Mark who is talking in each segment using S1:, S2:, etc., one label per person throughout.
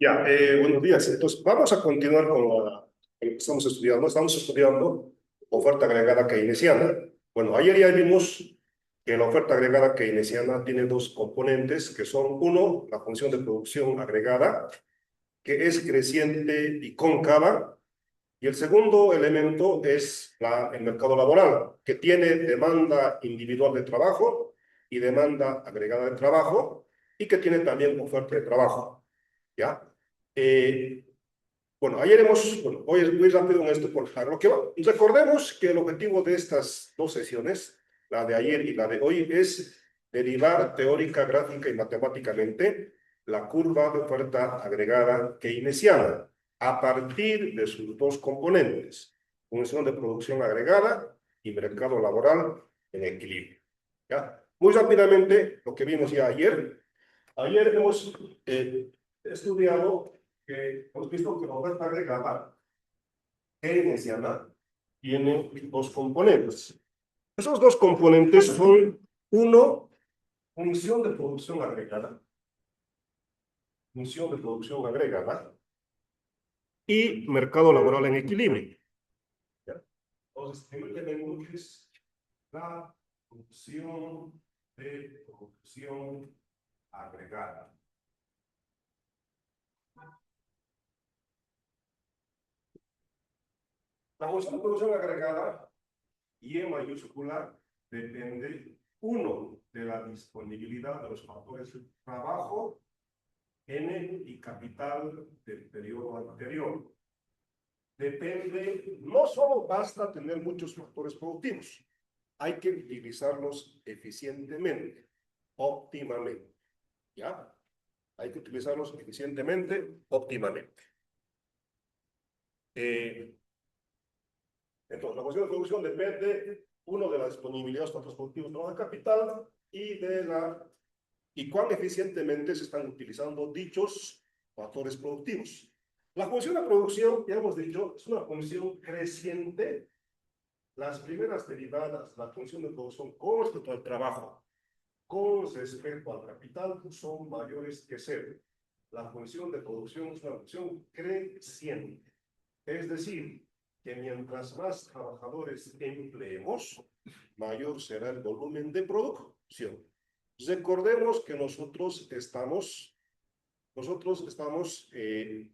S1: Ya, buenos días. Entonces, vamos a continuar con lo que estamos estudiando. Estamos estudiando oferta agregada keynesiana. Bueno, ayer ya vimos que la oferta agregada keynesiana tiene dos componentes, que son, uno, la función de producción agregada, que es creciente y cóncava, y el segundo elemento es el mercado laboral, que tiene demanda individual de trabajo y demanda agregada de trabajo, y que tiene también oferta de trabajo. ¿Ya? Eh, bueno, hoy es muy rápido en esto por lo que va. Recordemos que el objetivo de estas dos sesiones, la de ayer y la de hoy, es derivar teórica, gráfica y matemáticamente la curva de oferta agregada keynesiana a partir de sus dos componentes, función de producción agregada y mercado laboral en equilibrio. ¿Ya? Muy rápidamente, lo que vimos ya ayer. Ayer hemos estudiado que hemos visto que la oferta agregada keynesiana tiene dos componentes. Esos dos componentes son, uno, función de producción agregada y mercado laboral en equilibrio. ¿Ya? Entonces, primero tenemos es la función de producción agregada. La función de producción agregada, Y en mayúscula, depende, uno, de la disponibilidad de los factores de trabajo, N y capital del periodo anterior. Depende, no solo basta tener muchos factores productivos, hay que utilizarlos eficientemente, óptimamente. ¿Ya? Hay que utilizarlos eficientemente, óptimamente. Entonces, la función de producción depende, uno, de la disponibilidad de los factores productivos de capital y cuán eficientemente se están utilizando dichos factores productivos. La función de producción, ya hemos dicho, es una función creciente. Las primeras derivadas, la función de producción con respecto al trabajo, con respecto al capital, son mayores que cero. La función de producción es una función creciente. Es decir, que mientras más trabajadores empleemos, mayor será el volumen de producción. Recordemos que nosotros estamos en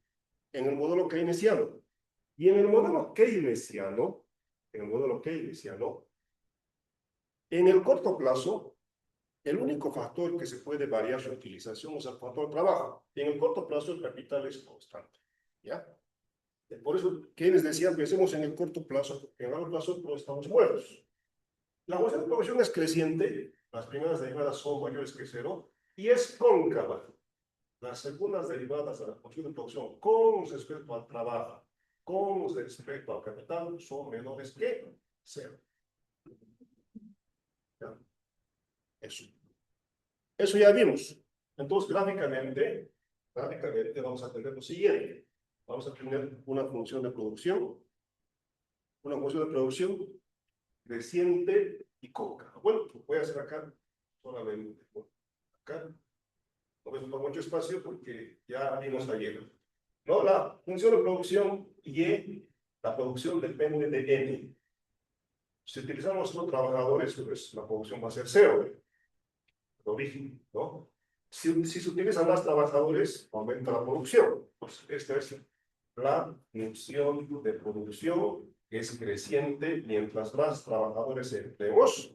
S1: el modelo keynesiano. Y en el modelo keynesiano, en el corto plazo, el único factor que se puede variar su utilización es el factor trabajo. Y en el corto plazo el capital es constante. ¿Ya? Por eso, quienes decían, pensemos en el corto plazo, porque en el largo plazo no estamos muertos. La función de producción es creciente, las primeras derivadas son mayores que cero, y es cóncava. Las segundas derivadas de la función de producción con respecto al trabajo, con respecto al capital, son menores que cero. ¿Ya? Eso ya vimos. Entonces, gráficamente vamos a tener lo siguiente. Vamos a tener una función de producción creciente y cóncava. Bueno, lo voy a hacer acá solamente. Acá no voy a ocupar mucho espacio porque ya vimos ayer. No, la función de producción Y, la producción depende de N. Si utilizamos los trabajadores, pues la producción va a ser cero. Lo dije, ¿no? Si se utilizan más trabajadores, aumenta la producción. Pues esta es la función de producción, que es creciente. Mientras más trabajadores empleemos,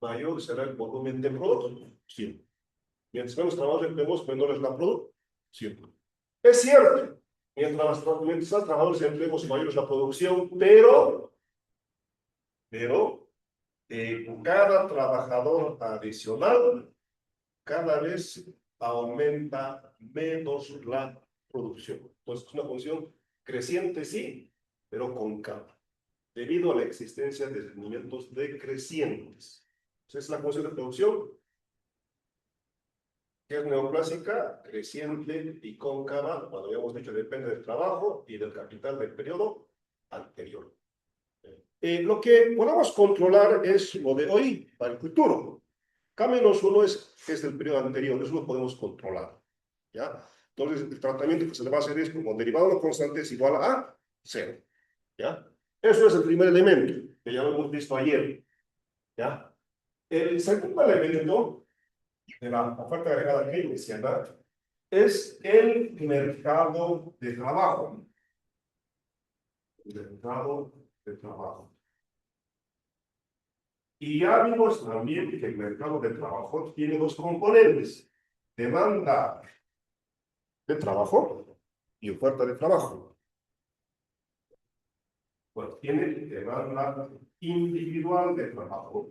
S1: mayor será el volumen de producción. Mientras menos trabajadores empleemos, menor es la producción. Es cierto, mientras más trabajadores empleemos, mayor es la producción, pero cada trabajador adicional cada vez aumenta menos la producción. Entonces, es una función creciente, sí, pero cóncava, debido a la existencia de rendimientos decrecientes. Entonces, es la función de producción, que es neoclásica, creciente y cóncava, cuando habíamos dicho depende del trabajo y del capital del periodo anterior. Lo que podemos controlar es lo de hoy para el futuro. K-1 es del periodo anterior, eso lo podemos controlar. ¿Ya? Entonces, el tratamiento que se le va a hacer es como derivado de una constante es igual a cero. ¿Ya? Eso es el primer elemento, que ya lo hemos visto ayer. ¿Ya? El segundo elemento de la oferta agregada keynesiana es el mercado de trabajo. El mercado de trabajo. Y ya vimos también que el mercado de trabajo tiene dos componentes: demanda de trabajo y oferta de trabajo. Bueno, tiene demanda individual de trabajo.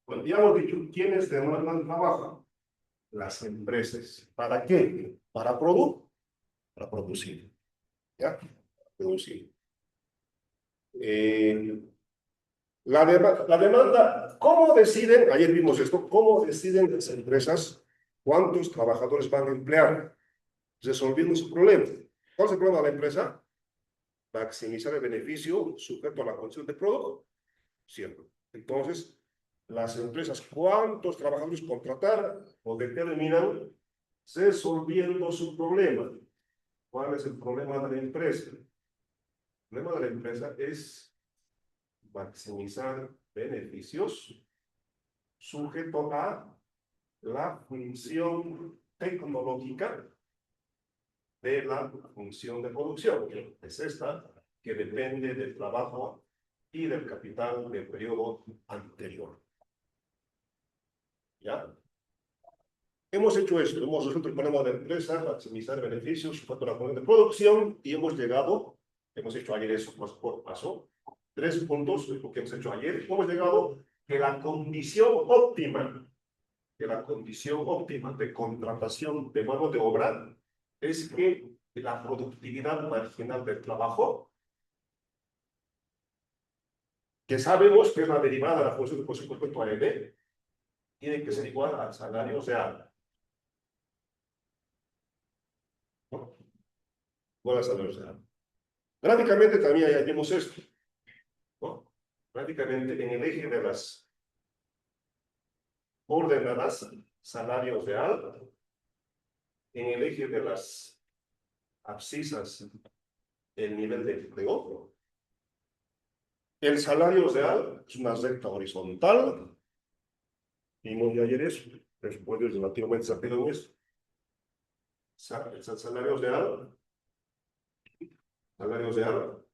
S1: Bueno, ya hemos dicho quiénes demandan trabajo. Las empresas. ¿Para qué? Para producir. ¿Ya? Producir. La demanda, ¿cómo deciden? Ayer vimos esto, ¿cómo deciden las empresas cuántos trabajadores van a emplear? Resolviendo su problema. ¿Cuál es el problema de la empresa? Maximizar el beneficio sujeto a la condición de producto. Siempre. Entonces, las empresas, ¿cuántos trabajadores contratar? O determinan resolviendo su problema. ¿Cuál es el problema de la empresa? El problema de la empresa es maximizar beneficios sujeto a la función tecnológica de la función de producción, que es esta, que depende del trabajo y del capital del periodo anterior. ¿Ya? Hemos hecho esto, hemos resuelto el problema de la empresa, maximizar beneficios sujeto a la función de producción, y hemos hecho ayer eso por paso, 3 puntos, es lo que hemos hecho ayer. Hemos llegado que la condición óptima de contratación de mano de obra es que la productividad marginal del trabajo, que sabemos que es la derivada de la función de producción con respecto a N, tiene que ser igual al salario real. ¿No? Igual al salario real. Gráficamente también ya vimos esto, ¿no? Prácticamente en el eje de las ordenadas, salario real, en el eje de las abscisas, el nivel de empleo. El salario real es una recta horizontal. Vimos de ayer eso. Después es relativamente rápido en eso. El salario real. Salario real.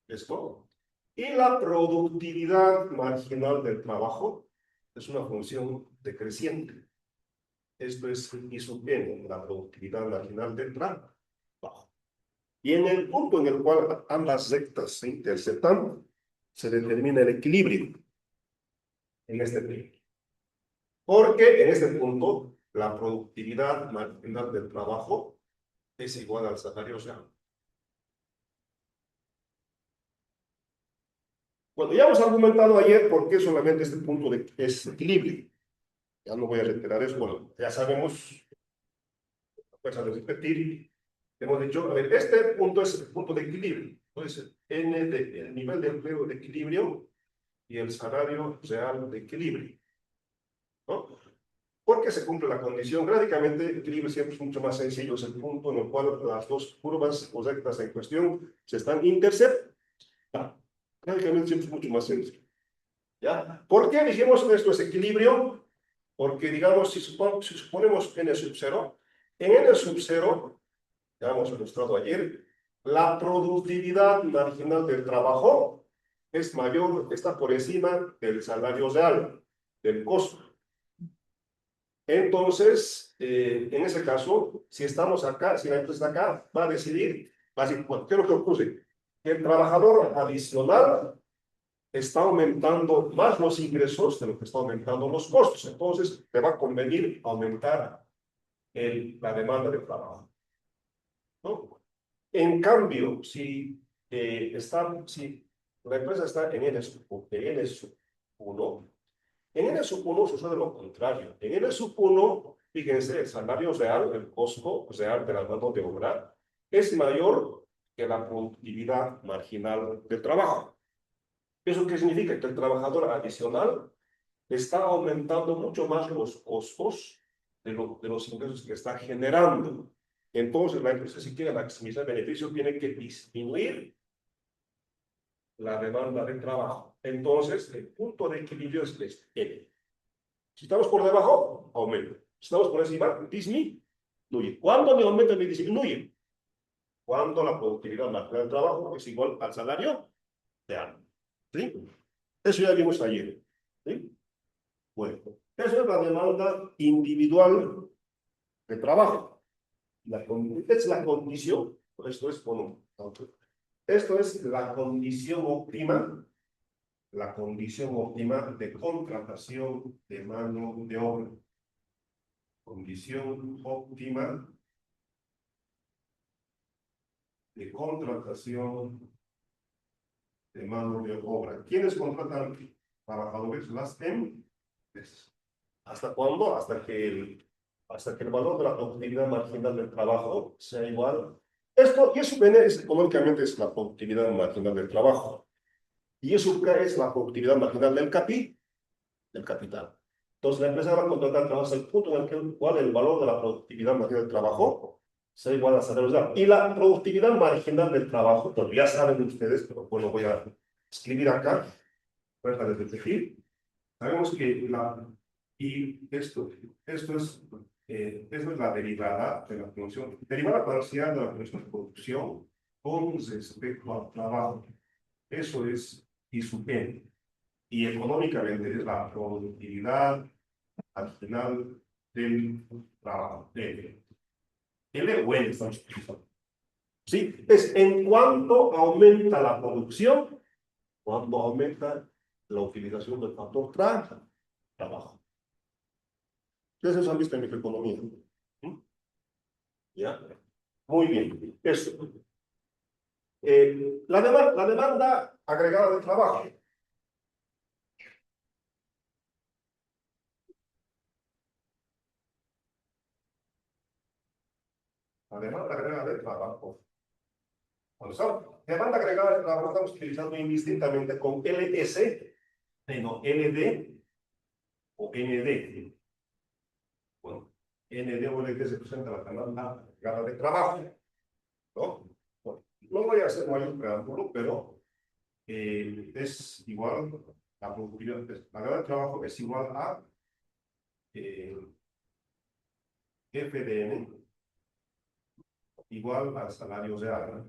S1: Esto. Y la productividad marginal del trabajo es una función decreciente. Esto es I sub n, la productividad marginal del trabajo. Y en el punto en el cual ambas rectas se interceptan, se determina el equilibrio en este punto. Porque en este punto, la productividad marginal del trabajo es igual al salario real. Bueno, ya hemos argumentado ayer por qué solamente este punto es equilibrio. Ya no voy a reiterar eso. Bueno, ya sabemos, a fuerza de repetir, hemos dicho, a ver, este punto es el punto de equilibrio. Entonces, el nivel de empleo de equilibrio y el salario real de equilibrio, ¿no? Porque se cumple la condición. Gráficamente, el equilibrio siempre es mucho más sencillo. Es el punto en el cual las dos curvas o rectas en cuestión se están interceptando. Gráficamente siempre es mucho más sencillo. ¿Ya? ¿Por qué dijimos que esto es equilibrio? Porque, digamos, si suponemos n sub 0, en n sub 0, ya hemos ilustrado ayer, la productividad marginal del trabajo es mayor, está por encima del salario real, del costo. Entonces, en ese caso, si estamos acá, si la empresa está acá, va a decidir, bueno, ¿qué es lo que ocurre? El trabajador adicional está aumentando más los ingresos de lo que está aumentando los costos. Entonces, te va a convenir aumentar la demanda de trabajo, ¿no? En cambio, si la empresa está en N sub 1, en N sub 1 sucede lo contrario. En N sub 1, fíjense, el salario real, el costo real de la mano de obra, es mayor que la productividad marginal del trabajo. ¿Eso qué significa? Que el trabajador adicional está aumentando mucho más los costos de los ingresos que está generando. Entonces, la empresa, si quiere maximizar el beneficio, tiene que disminuir la demanda de trabajo. Entonces, el punto de equilibrio es este, N. Si estamos por debajo, aumenta. Si estamos por encima, disminuye. ¿Cuándo ni aumenta ni disminuye? Cuando la productividad marginal del trabajo es igual al salario de año. ¿Sí? Eso ya vimos ayer. ¿Sí? Bueno, eso es la demanda individual de trabajo. Esta es la condición, esto es, bueno, esto es la condición óptima de contratación de mano de obra. Condición óptima de contratación de mano de obra. ¿Quiénes contratan trabajadores? Las empresas. ¿Hasta cuándo? Hasta que el valor de la productividad marginal del trabajo sea igual. Esto, y eso económicamente es la productividad marginal del trabajo. Y eso es la productividad marginal del capital. Entonces la empresa va a contratar trabajadores al punto en el cual el valor de la productividad marginal del trabajo sea igual a salarios de año. Y la productividad marginal del trabajo, pues ya saben ustedes, pero bueno, voy a escribir acá, fuerza desde el perfil. Sabemos que esto es la derivada de la función, derivada parcial de la función de producción con respecto al trabajo. Eso es I sub n. Y económicamente es la productividad al final del trabajo. L o N estamos utilizando. Sí, es en cuanto aumenta la producción, cuando aumenta la utilización del factor trabajo. Ustedes eso han visto en microeconomía. ¿Mm? ¿Ya? Muy bien. Eso. La demanda agregada de trabajo. La demanda agregada de trabajo. Demanda agregada de trabajo estamos utilizando indistintamente con LS, no, LD o ND. Bueno, ND o LD se presenta la demanda agregada de trabajo, ¿no? Bueno, no voy a hacer mayor preámbulo, pero es igual, la productividad, la demanda de trabajo es igual a FDN igual al salario real.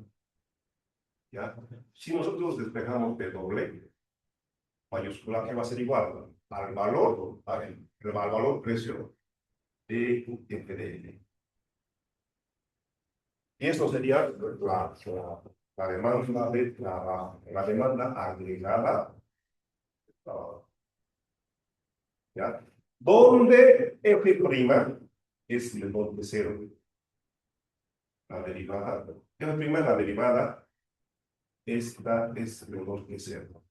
S1: ¿Ya? Si nosotros despejamos W mayúscula, ¿qué va a ser igual? Al valor precio de FDN. Y esto sería la demanda de trabajo, la demanda agregada de trabajo. ¿Ya? Donde F' es menor de cero. La derivada, F' es la derivada, esta es menor que cero.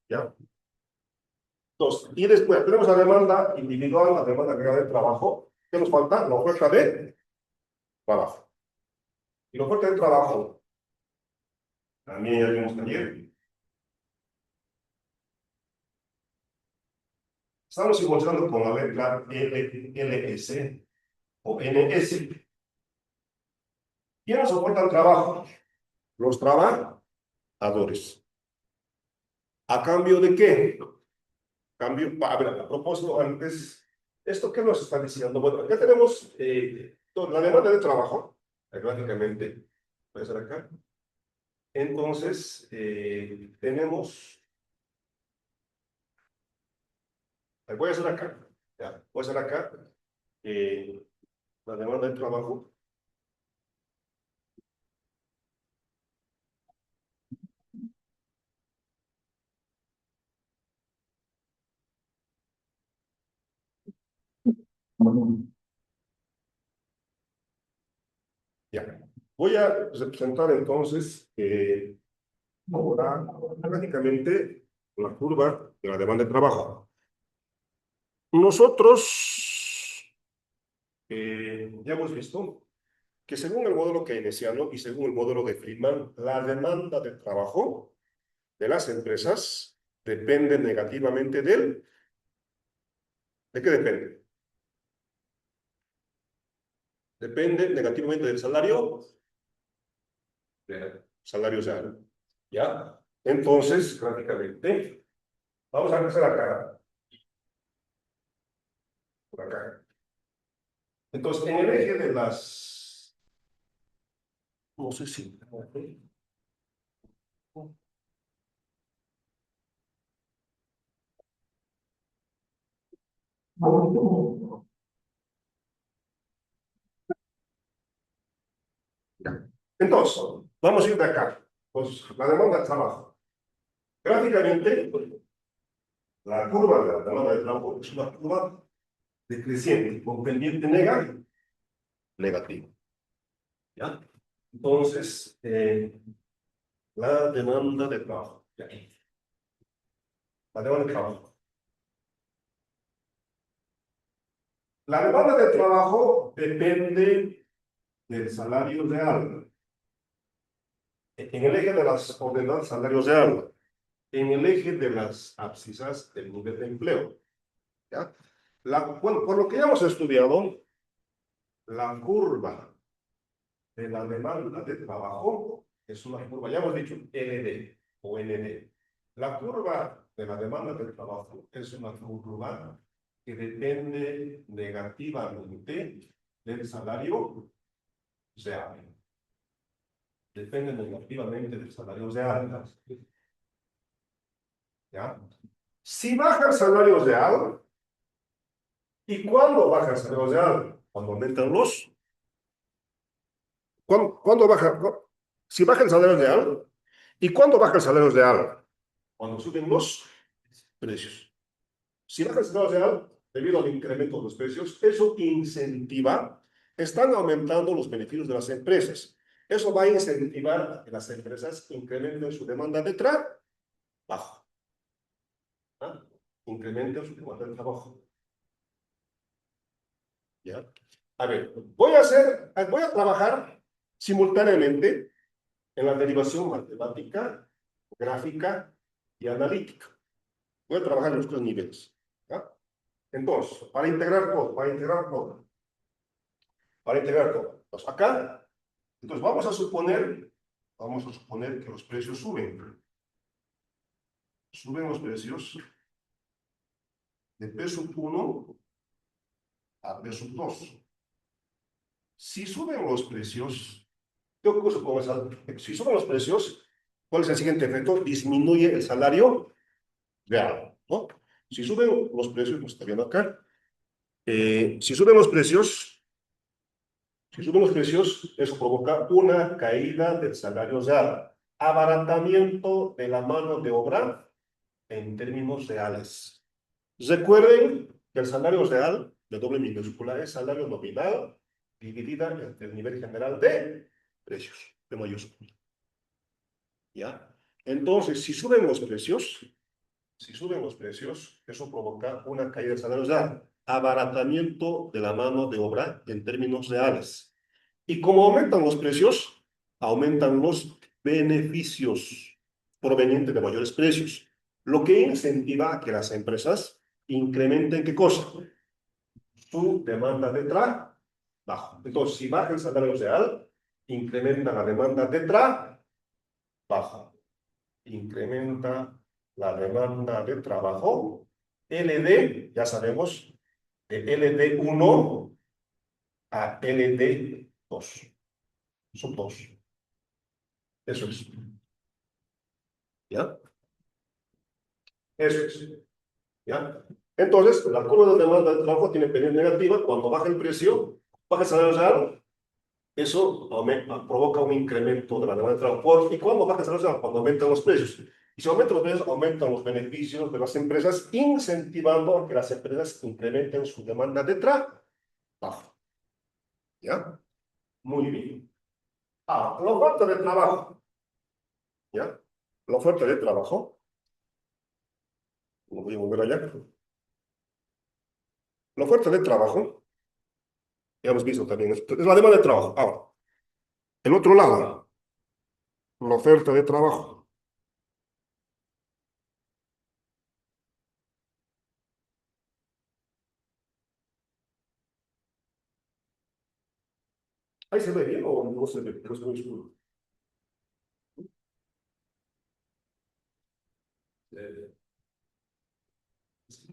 S1: ¿Ya? Entonces, y después tenemos la demanda individual, la demanda agregada de trabajo. ¿Qué nos falta? La oferta de trabajo. Y la oferta de trabajo, también ya vimos ayer. Estamos encontrando con la letra LS o NS. ¿Quiénes soportan trabajo? Los trabajadores. ¿A cambio de qué? Cambio, a ver, a propósito, antes, ¿esto qué nos está diciendo? Bueno, ya tenemos la demanda de trabajo, gráficamente, voy a hacer acá. Entonces, tenemos, voy a hacer acá, ya, voy a hacer acá, la demanda de trabajo. Ya. Voy a representar entonces ahora prácticamente la curva de la demanda de trabajo. Nosotros ya hemos visto que según el modelo keynesiano y según el modelo de Friedman, la demanda de trabajo de las empresas depende negativamente del... ¿De qué depende? Depende negativamente del salario real. ¿Ya? Entonces, gráficamente, vamos a empezar acá. Por acá. Entonces, en el eje de las... No sé si... Ya. Entonces, vamos a ir de acá. Pues la demanda de trabajo. Gráficamente, la curva de la demanda de trabajo es una curva decreciente con pendiente negativo. ¿Ya? Entonces, la demanda de trabajo. Ya. La demanda de trabajo. La demanda de trabajo depende del salario real. En el eje de las ordenadas salarios real. En el eje de las abscisas del nivel de empleo. ¿Ya? Bueno, por lo que ya hemos estudiado, la curva de la demanda de trabajo es una curva, ya hemos dicho LD o ND. La curva de la demanda de trabajo es una curva que depende negativamente del salario real. Depende negativamente del salario real. ¿Ya? Si baja el salario real, ¿y cuándo baja el salario real? Cuando aumentan los... ¿Cuándo baja? Si baja el salario real, ¿y cuándo baja el salario real? Cuando suben los precios. Si baja el salario real, debido al incremento de los precios, eso incentiva, están aumentando los beneficios de las empresas. Eso va a incentivar a que las empresas incrementen su demanda de trabajo. ¿Ah? Incrementen su demanda de trabajo. ¿Ya? A ver, voy a trabajar simultáneamente en la derivación matemática, gráfica y analítica. Voy a trabajar en los tres niveles. ¿Ya? Entonces, para integrar todo. Entonces, acá, entonces vamos a suponer que los precios suben. Suben los precios de P1 a P2. Si suben los precios, ¿qué ocurre con esa? Si suben los precios, ¿cuál es el siguiente efecto? Disminuye el salario real, ¿no? Si suben los precios, nos está viendo acá. Si suben los precios, eso provoca una caída del salario real, abaratamiento de la mano de obra en términos reales. Recuerden que el salario real, de doble minúscula, es salario nominal dividida entre el nivel general de precios, de mayúscula. ¿Ya? Entonces, si suben los precios, eso provoca una caída del salario real, abaratamiento de la mano de obra en términos reales. Y como aumentan los precios, aumentan los beneficios provenientes de mayores precios, lo que incentiva a que las empresas incrementen ¿qué cosa? Su demanda de trabajo. Entonces, si baja el salario real, incrementa la demanda de trabajo. Incrementa la demanda de trabajo. LD, ya sabemos, de LD1 a LD2. Son dos. Eso es. ¿Ya? Eso es. ¿Ya? Entonces, la curva de demanda de trabajo tiene pendiente negativa. Cuando baja el precio, baja el salario real, eso provoca un incremento de la demanda de trabajo. ¿Y cuándo baja el salario real? Cuando aumentan los precios. Y si aumentan los precios, aumentan los beneficios de las empresas, incentivando a que las empresas incrementen su demanda de trabajo. ¿Ya? Muy bien. La oferta de trabajo. ¿Ya? La oferta de trabajo. Lo voy a volver allá. La oferta de trabajo, ya hemos visto también, es la demanda de trabajo. Ahora, El otro lado, la oferta de trabajo. ¿Ahí se ve bien o no se ve? No se ve oscuro. Eh,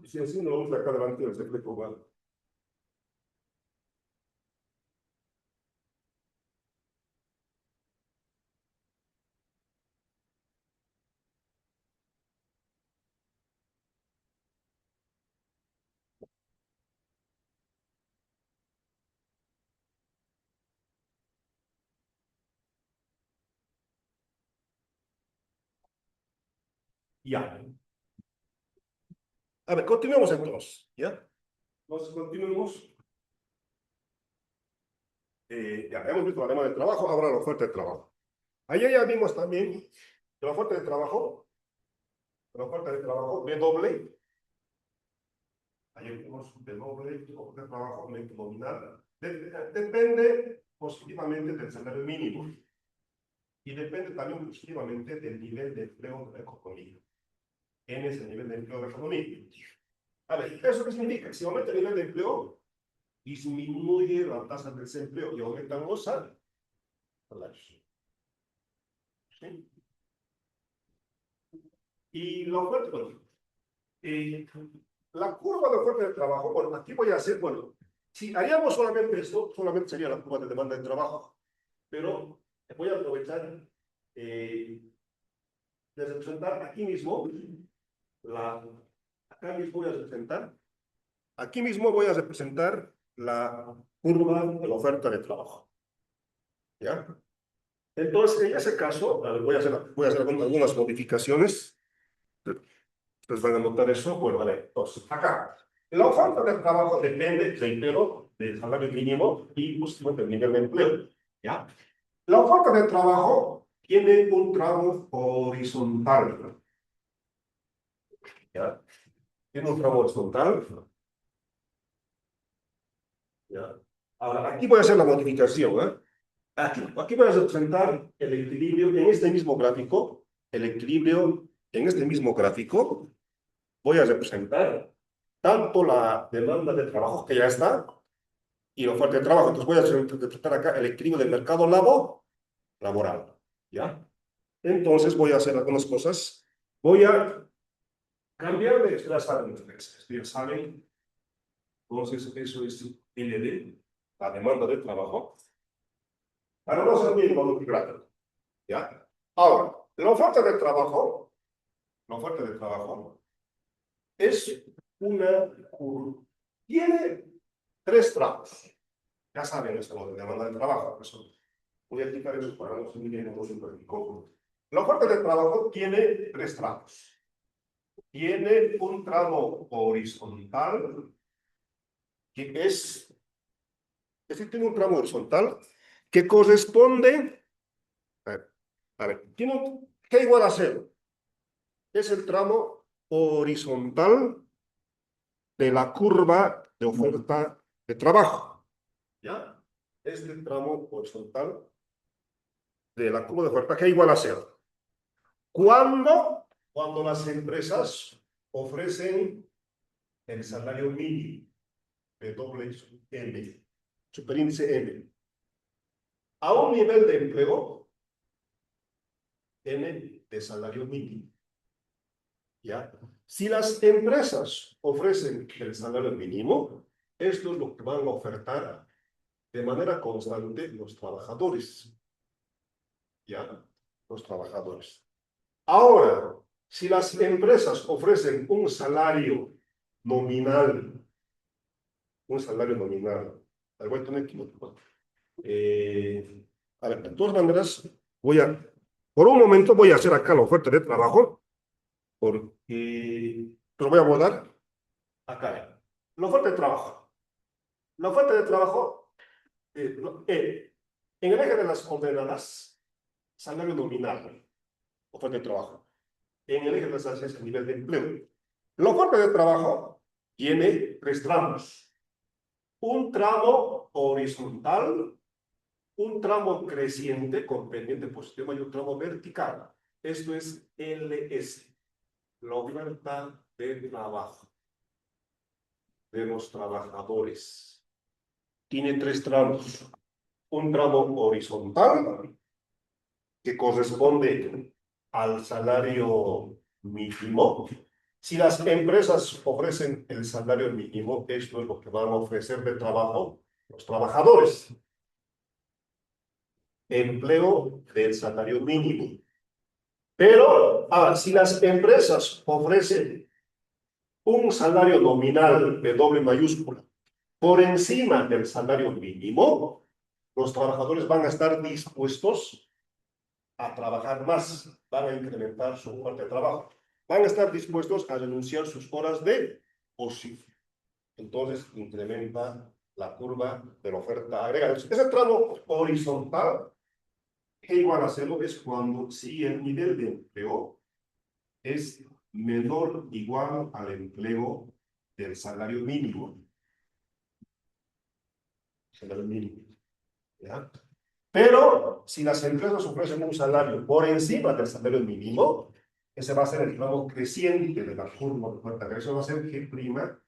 S1: si así no vamos acá adelante del secreto, bueno. Ya. A ver, continuemos entonces, ¿ya? Entonces, continuemos. Ya hemos visto la demanda de trabajo, ahora la oferta de trabajo. Ayer ya vimos también que la oferta de trabajo B doble. Ayer vimos B doble, oferta de trabajo aumento nominal. Depende positivamente del salario mínimo y depende también positivamente del nivel de empleo de la economía. N es el nivel de empleo de la economía. A ver, ¿eso qué significa? Si aumenta el nivel de empleo, disminuye la tasa de desempleo y aumentan los salarios. ¿Sí? Y la oferta, bueno, eh, la curva de oferta de trabajo, bueno, aquí voy a hacer, bueno, si haríamos solamente esto, solamente sería la curva de demanda de trabajo, pero voy a aprovechar de representar aquí mismo, la, acá mismo voy a representar, aquí mismo voy a representar la curva de la oferta de trabajo, ¿ya? Entonces, en ese caso, voy a hacer algunas modificaciones. Ustedes van a notar eso. Bueno, vale. Entonces, acá, la oferta de trabajo depende del empleo, del salario mínimo y justamente del nivel de empleo. ¿Ya? La oferta de trabajo tiene un tramo horizontal. ¿Ya? Tiene un tramo horizontal. ¿Ya? Ahora, aquí voy a hacer la modificación. ¿Eh? Aquí voy a representar el equilibrio en este mismo gráfico. El equilibrio en este mismo gráfico. Voy a representar tanto la demanda de trabajo que ya está y la oferta de trabajo. Entonces voy a representar acá el equilibrio del mercado laboral. ¿Ya? Entonces voy a hacer algunas cosas. Voy a cambiar de, ya saben ustedes, ya saben, entonces eso es LD, la demanda de trabajo, para no ser muy involucrado. ¿Ya? Ahora, la oferta de trabajo es una curva. Tiene tres tramos. Ya saben esto de demanda de trabajo, por eso voy a explicar eso para no seguir en un simplificó. La oferta de trabajo tiene tres tramos. Tiene un tramo horizontal, que es decir, tiene un tramo horizontal que corresponde, a ver, tiene un G igual a cero. Es el tramo horizontal de la curva de oferta de trabajo. ¿Ya? Este tramo horizontal de la curva de oferta G igual a cero. Cuando las empresas ofrecen el salario mínimo de doble M, superíndice M, a un nivel de empleo N de salario mínimo. ¿Ya? Si las empresas ofrecen el salario mínimo, esto es lo que van a ofertar de manera constante los trabajadores. ¿Ya? Los trabajadores. Ahora, si las empresas ofrecen un salario nominal, voy a tener que... a ver, de todas maneras, por un momento voy a hacer acá la oferta de trabajo, porque lo voy a guardar acá. La oferta de trabajo. La oferta de trabajo, en el eje de las ordenadas, salario nominal, oferta de trabajo. En el eje de las áreas, el nivel de empleo. La oferta de trabajo tiene tres tramos. Un tramo horizontal un tramo creciente con pendiente positiva y un tramo vertical. Esto es LS, la oferta de trabajo de los trabajadores. Tiene tres tramos. Un tramo horizontal que corresponde al salario mínimo. Si las empresas ofrecen el salario mínimo, esto es lo que van a ofrecer de trabajo los trabajadores. Empleo del salario mínimo. Pero si las empresas ofrecen un salario nominal de doble mayúscula por encima del salario mínimo, los trabajadores van a estar dispuestos a trabajar más, van a incrementar su fuerte de trabajo, van a estar dispuestos a renunciar sus horas de ocio. Entonces incrementa la curva de la oferta agregada. Ese tramo horizontal, ¿qué igual a cero? Es cuando si el nivel de empleo es menor o igual al empleo del salario mínimo. Salario mínimo. ¿Ya? Pero si las empresas ofrecen un salario por encima del salario mínimo, ese va a ser el tramo creciente de la curva de oferta. Eso va a ser G'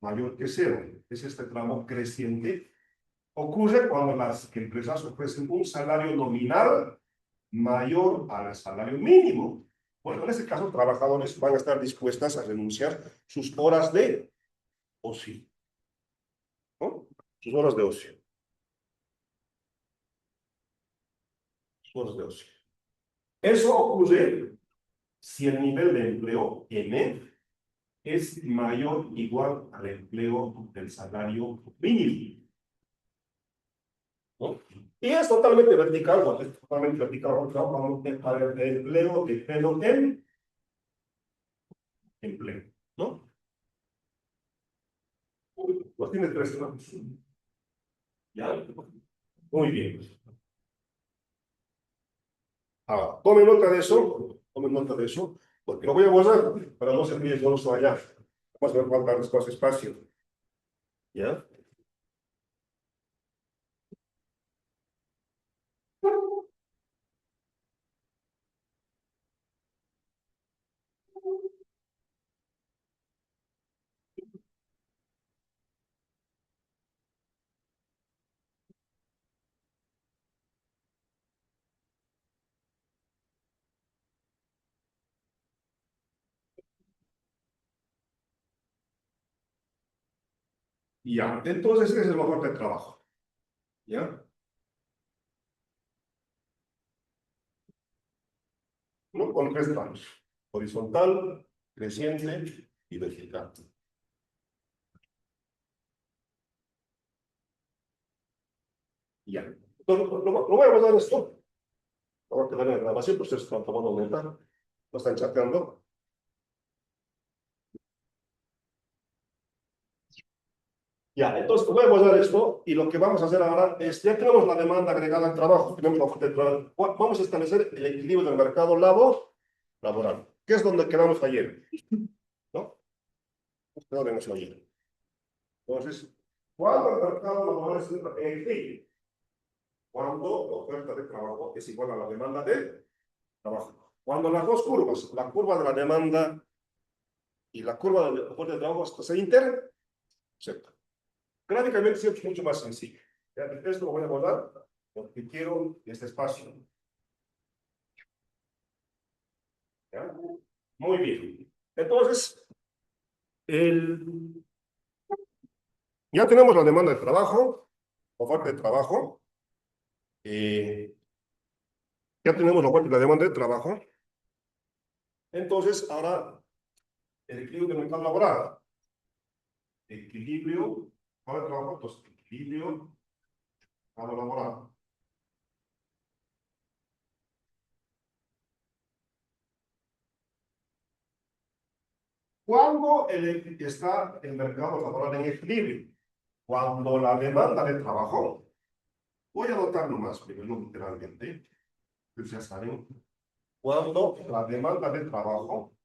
S1: mayor que cero. Es este tramo creciente. Ocurre cuando las empresas ofrecen un salario nominal mayor al salario mínimo. Bueno, en este caso, trabajadores van a estar dispuestas a renunciar sus horas de ocio, ¿no? Sus horas de ocio. Sus horas de ocio. Eso ocurre si el nivel de empleo M es mayor o igual al empleo del salario mínimo, ¿no? Y es totalmente vertical, bueno, es totalmente vertical, para el empleo de pelo en empleo, ¿no? Pues tiene tres tramos. ¿Ya? Muy bien. Ahora, tomen nota de eso, porque lo voy a borrar para no se pille solo allá. Vamos a ver cuántas cosas espacio. ¿Ya? Ya, entonces ese es el mejor de trabajo. ¿Ya? ¿No? Con tres tramos. Horizontal, creciente y vertical. Ya. Entonces, lo voy a guardar esto. Lo voy a quedar en la grabación, pues ustedes están tomando nota. Lo están chateando. Ya, entonces voy a guardar esto y lo que vamos a hacer ahora es, ya tenemos la demanda agregada al trabajo, tenemos la oferta de trabajo. Vamos a establecer el equilibrio del mercado laboral, que es donde quedamos ayer, ¿no? Nos quedamos ayer. Entonces, ¿cuándo el mercado laboral es en equilibrio? Cuando la oferta de trabajo es igual a la demanda de trabajo. Cuando las dos curvas, la curva de la demanda y la curva de la oferta de trabajo se intersectan. Gráficamente siempre es mucho más sencillo. Esto lo voy a guardar porque quiero este espacio. ¿Ya? Muy bien. Entonces, ya tenemos la demanda de trabajo, oferta de trabajo. Ya tenemos la oferta y la demanda de trabajo. Entonces, ahora, el equilibrio del mercado laboral. Equilibrio, ¿cuál es el trabajo? Entonces, equilibrio laboral. ¿Cuándo está el mercado laboral en equilibrio? Cuando la demanda de trabajo, voy a anotarlo más, primero literalmente, pues ya saben, cuando la demanda de trabajo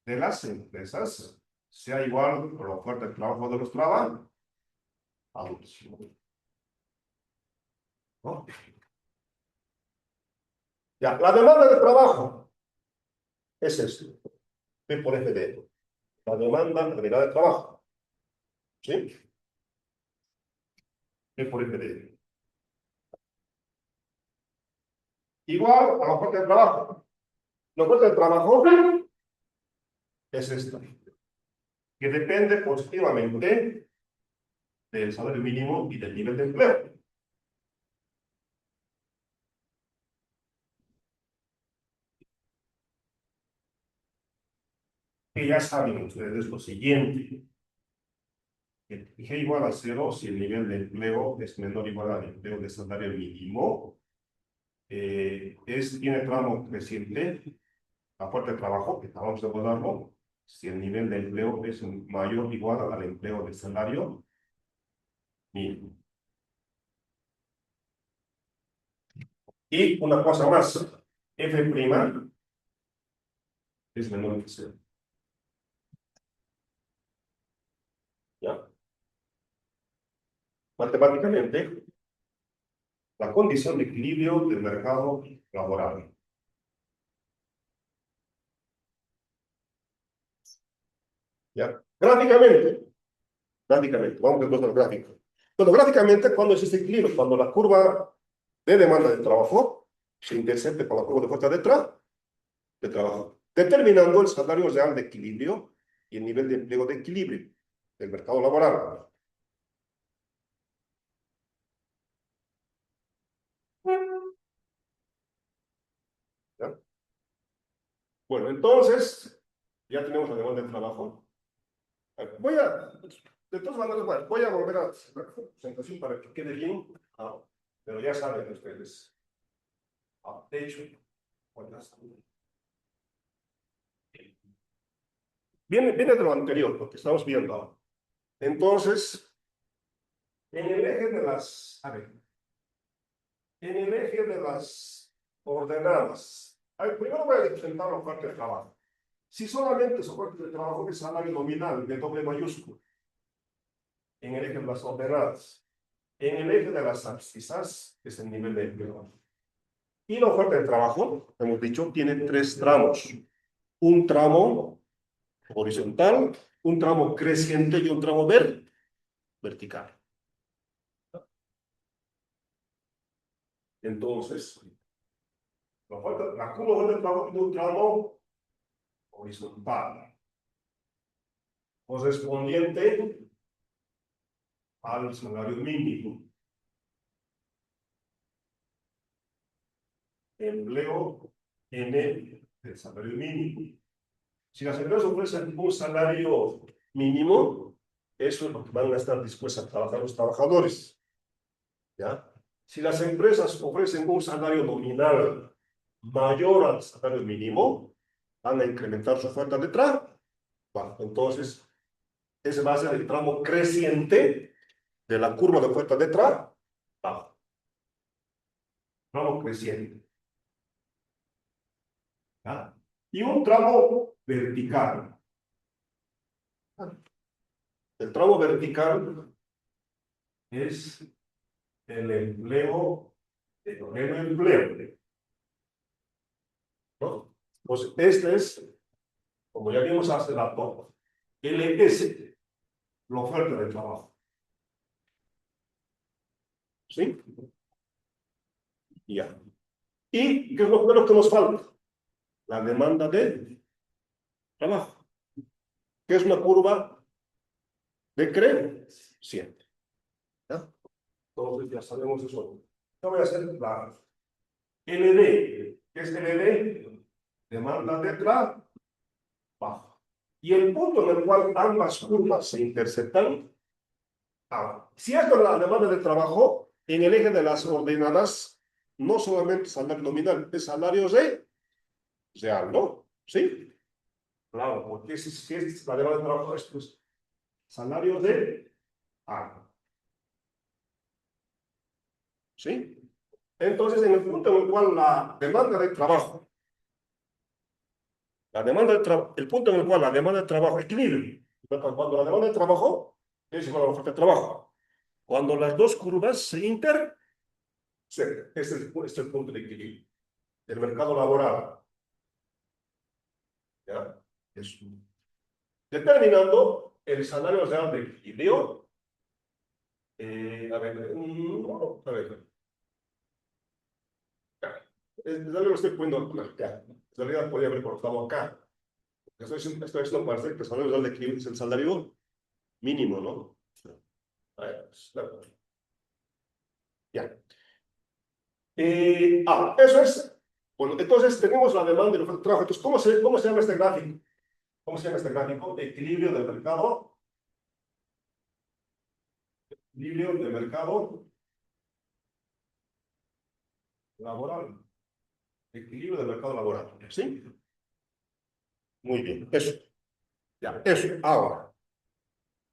S1: de las empresas sea igual a la oferta de trabajo de los trabajadores. ¿no? Ya, la demanda de trabajo es esto, P por F de E. La demanda realidad de trabajo, ¿sí? P por F de E. Igual a la oferta de trabajo. La oferta de trabajo es esta, que depende positivamente del salario mínimo y del nivel de empleo. Y ya saben ustedes lo siguiente, que G igual a 0 si el nivel de empleo es menor o igual al empleo de salario mínimo, tiene tramo creciente, la fuerte de trabajo, que acabamos de abordarlo, si el nivel de empleo es mayor o igual al empleo de salario mínimo. Y una cosa más, F' es menor que 0. ¿Ya? Matemáticamente, la condición de equilibrio del mercado laboral. ¿Ya? Gráficamente, vamos después del gráfico. Bueno, gráficamente, ¿cuándo existe equilibrio? Cuando la curva de demanda de trabajo se intersecte con la curva de oferta de trabajo, determinando el salario real de equilibrio y el nivel de empleo de equilibrio del mercado laboral. ¿Ya? Bueno, entonces, ya tenemos la demanda de trabajo. De todas maneras, bueno, voy a volver a la presentación para que quede bien, pero ya saben ustedes. De hecho, bueno, viene de lo anterior, lo que estamos viendo ahora. Entonces, en el eje de las, a ver, en el eje de las ordenadas, primero voy a presentar la oferta de trabajo. Si solamente su oferta de trabajo es salario nominal de doble mayúsculo, en el eje de las ordenadas, en el eje de las abscisas es el nivel de empleo. Y la oferta de trabajo, hemos dicho, tiene tres tramos. Un tramo horizontal, un tramo creciente y un tramo vertical. Entonces, la curva de trabajo tiene un tramo horizontal, correspondiente al salario mínimo. Empleo N del salario mínimo. Si las empresas ofrecen un salario mínimo, eso es lo que van a estar dispuestos a trabajar los trabajadores. ¿Ya? Si las empresas ofrecen un salario nominal mayor al salario mínimo, van a incrementar su oferta de trabajo. Bueno, entonces, ese va a ser el tramo creciente de la curva de oferta de trabajo. Tramo creciente. ¿Ya? Y un tramo vertical. El tramo vertical es el empleo, el empleo, ¿no? Pues este es, como ya vimos hace rato, LS, la oferta de trabajo. ¿Sí? Ya. ¿Y qué es lo primero que nos falta? La demanda de trabajo, que es una curva decreciente. ¿Ya? Entonces ya sabemos eso. Yo voy a hacer la LD. ¿Qué es LD? Demanda de trabajo. Y el punto en el cual ambas curvas se interceptan. Si esto es la demanda de trabajo, en el eje de las ordenadas, no solamente salario nominal, es salario real, ¿no? ¿Sí? Claro, porque si es la demanda de trabajo, esto es salario de ¿sí? Entonces, en el punto en el cual la demanda de trabajo, el punto en el cual la demanda de trabajo equilibra, cuando la demanda de trabajo es igual a la oferta de trabajo, cuando las dos curvas se Este es el punto de equilibrio del mercado laboral. ¿Ya? Es determinando el salario real de equilibrio. A ver, a ver. Ya lo estoy poniendo acá. En realidad podría haber cortado acá. Estoy haciendo parecer que el salario real de equilibrio es el salario mínimo, ¿no? A ver, pues, ya. Eso es. Bueno, entonces tenemos la demanda y la oferta de trabajo. Entonces, ¿cómo se llama este gráfico? ¿Cómo se llama este gráfico? Equilibrio del mercado. Equilibrio del mercado laboral. Equilibrio del mercado laboral. ¿Sí? Muy bien. Eso. Ya, eso. Ahora.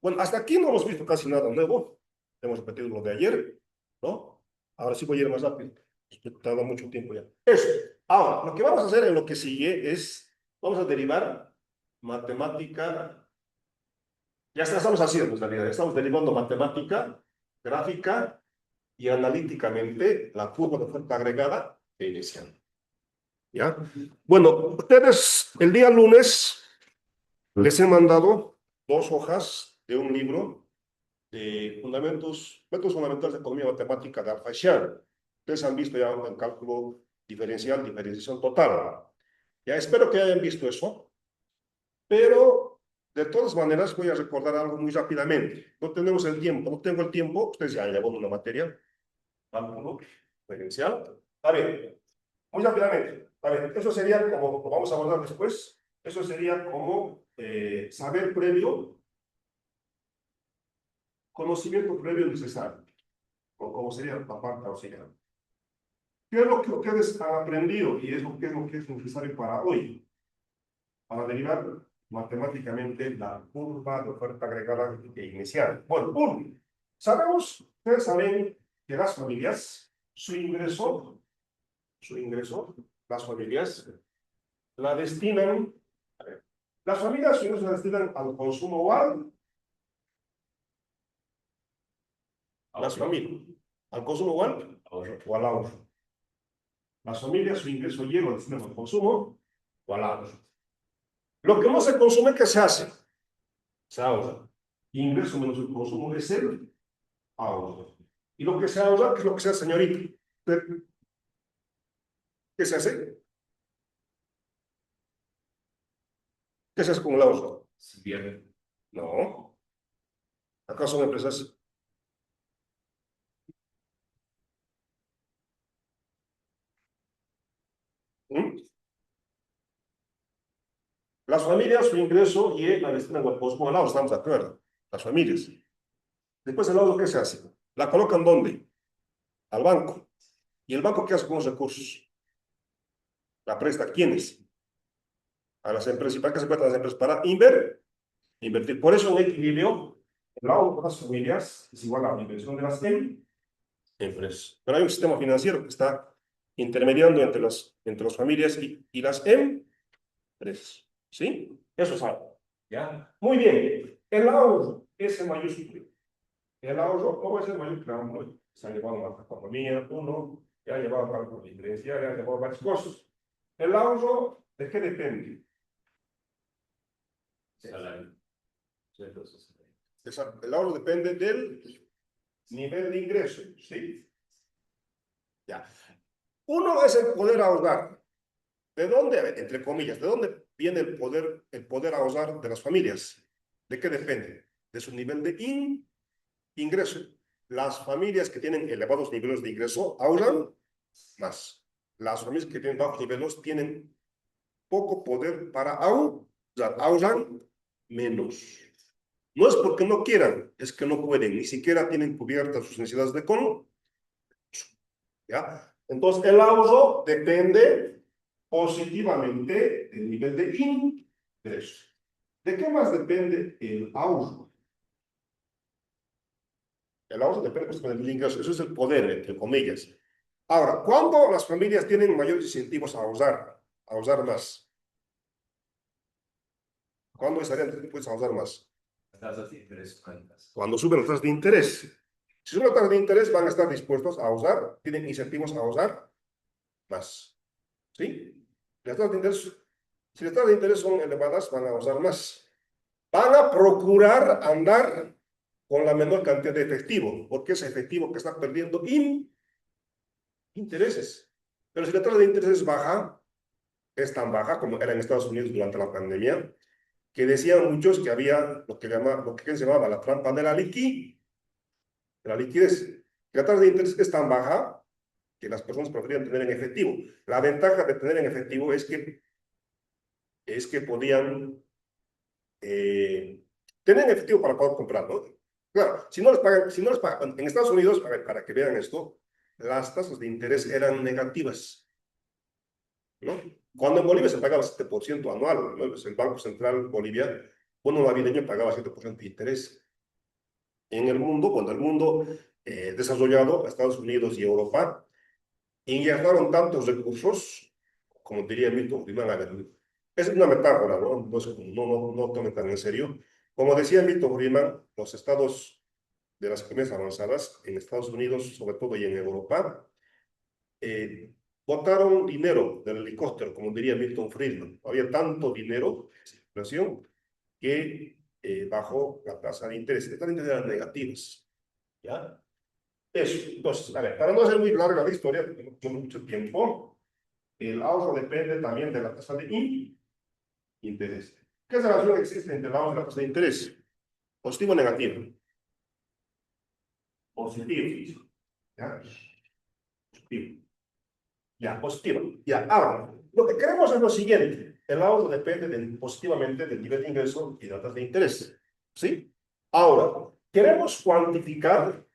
S1: Bueno, hasta aquí no hemos visto casi nada nuevo. Hemos repetido lo de ayer, ¿no? Ahora sí voy a ir más rápido. Tarda mucho tiempo ya. Eso. Ahora, lo que vamos a hacer en lo que sigue es, vamos a derivar matemática. Ya estamos haciendo, en realidad. Estamos derivando matemática, gráfica y analíticamente la curva de oferta agregada e inicial. ¿Ya? Bueno, ustedes el día lunes les he mandado 2 hojas de un libro de métodos fundamentales de economía matemática de Al-Fayshar. Ustedes han visto ya el cálculo diferencial, diferenciación total. Ya espero que hayan visto eso, pero de todas maneras voy a recordar algo muy rápidamente. No tenemos el tiempo, no tengo el tiempo, ustedes ya llevan una materia, cálculo diferencial. A ver, muy rápidamente. A ver, eso sería como, lo vamos a abordar después, eso sería como saber previo, conocimiento previo necesario, o como sería la parte auxiliar. ¿Qué es lo que ustedes han aprendido y es lo que es necesario para hoy? Para derivar matemáticamente la curva de oferta agregada e inicial. Bueno, ustedes saben que las familias, su ingreso, las familias la destinan, las familias su ingreso la destinan al consumo o las familias, al consumo o al ahorro. Las familias su ingreso llega al destinan al consumo o al ahorro. Lo que no se consume, ¿qué se hace? Se ahorra. Ingreso menos el consumo es el ahorro. Y lo que se ahorra, ¿qué es lo que se hace, señorita? ¿Qué se hace? ¿Qué se hace con el ahorro? Se pierde. No. Acá son empresas. ¿Mm? Las familias, su ingreso y la destinan al consumo al ahorro, estamos de acuerdo. Las familias. Después el ahorro, ¿qué se hace? ¿La colocan dónde? Al banco. ¿Y el banco qué hace con los recursos? ¿La presta a quiénes? A las empresas. ¿Y para qué se prestan las empresas? Para invertir. Por eso en equilibrio, el ahorro de las familias es igual a la inversión de las empresas. Pero hay un sistema financiero que está intermediando entre las familias y las empresas. ¿Sí? Eso es algo. ¿Ya? Muy bien. El ahorro, ese mayúsculo. El ahorro, ¿cómo es el mayúsculo? Se ha llevado a la economía, uno, ya ha llevado a cálculo diferencial, ya ha llevado varias cosas. El ahorro, ¿de qué depende? Salario. El ahorro depende del nivel de ingreso, ¿sí? Ya. Uno es el poder ahorrar. ¿De dónde, entre comillas, de dónde viene el poder ahorrar de las familias? ¿De qué depende? De su nivel de ingreso. Las familias que tienen elevados niveles de ingreso ahorran más. Las familias que tienen bajos niveles tienen poco poder para ahorran menos. No es porque no quieran, es que no pueden, ni siquiera tienen cubiertas sus necesidades de consumo. ¿Ya? Entonces, el ahorro depende positivamente del nivel de ingreso. ¿De qué más depende el ahorro? El ahorro depende positivamente del ingreso. Eso es el poder, entre comillas. Ahora, ¿cuándo las familias tienen mayores incentivos a ahorrar más? ¿Cuándo estarían dispuestos a ahorrar más?
S2: Las tasas de interés altas.
S1: Cuando suben las tasas de interés. Si son las tasas de interés, van a estar dispuestos a usar, tienen incentivos a usar más. ¿Sí? Las tasas de interés, si las tasas de interés son elevadas, van a usar más. Van a procurar andar con la menor cantidad de efectivo, porque ese efectivo que está perdiendo intereses. Pero si la tasa de interés es baja, es tan baja como era en Estados Unidos durante la pandemia, que decían muchos que había lo que se llamaba la trampa de la liquidez. La tasa de interés es tan baja que las personas preferían tener en efectivo. La ventaja de tener en efectivo es que podían tener en efectivo para poder comprar, ¿no? Claro, si no les pagan, en Estados Unidos, para que vean esto, las tasas de interés eran negativas, ¿no? Cuando en Bolivia se pagaba 7% anual, ¿no? Pues el Banco Central Boliviano, bono navideño pagaba 7% de interés. En el mundo, cuando el mundo desarrollado, Estados Unidos y Europa, inyectaron tantos recursos, como diría Milton Friedman, a ver, es una metáfora, ¿no? Entonces, no tomen tan en serio. Como decía Milton Friedman, los estados de las economías avanzadas, en Estados Unidos sobre todo y en Europa, eh, botaron dinero del helicóptero, como diría Milton Friedman. Había tanto dinero en circulación que bajó la tasa de interés. Estas tasas eran negativas, ¿ya? Eso. Entonces, a ver, para no hacer muy larga la historia, porque no tengo mucho tiempo, el ahorro depende también de la tasa de interés. ¿Qué relación existe entre el ahorro y la tasa de interés? Positivo o negativo. Positivo. ¿Ya? Positivo. Ya, positivo. Ya, ahora, lo que queremos es lo siguiente. El ahorro depende positivamente del nivel de ingreso y de la tasa de interés. ¿Sí? Ahora, queremos cuantificar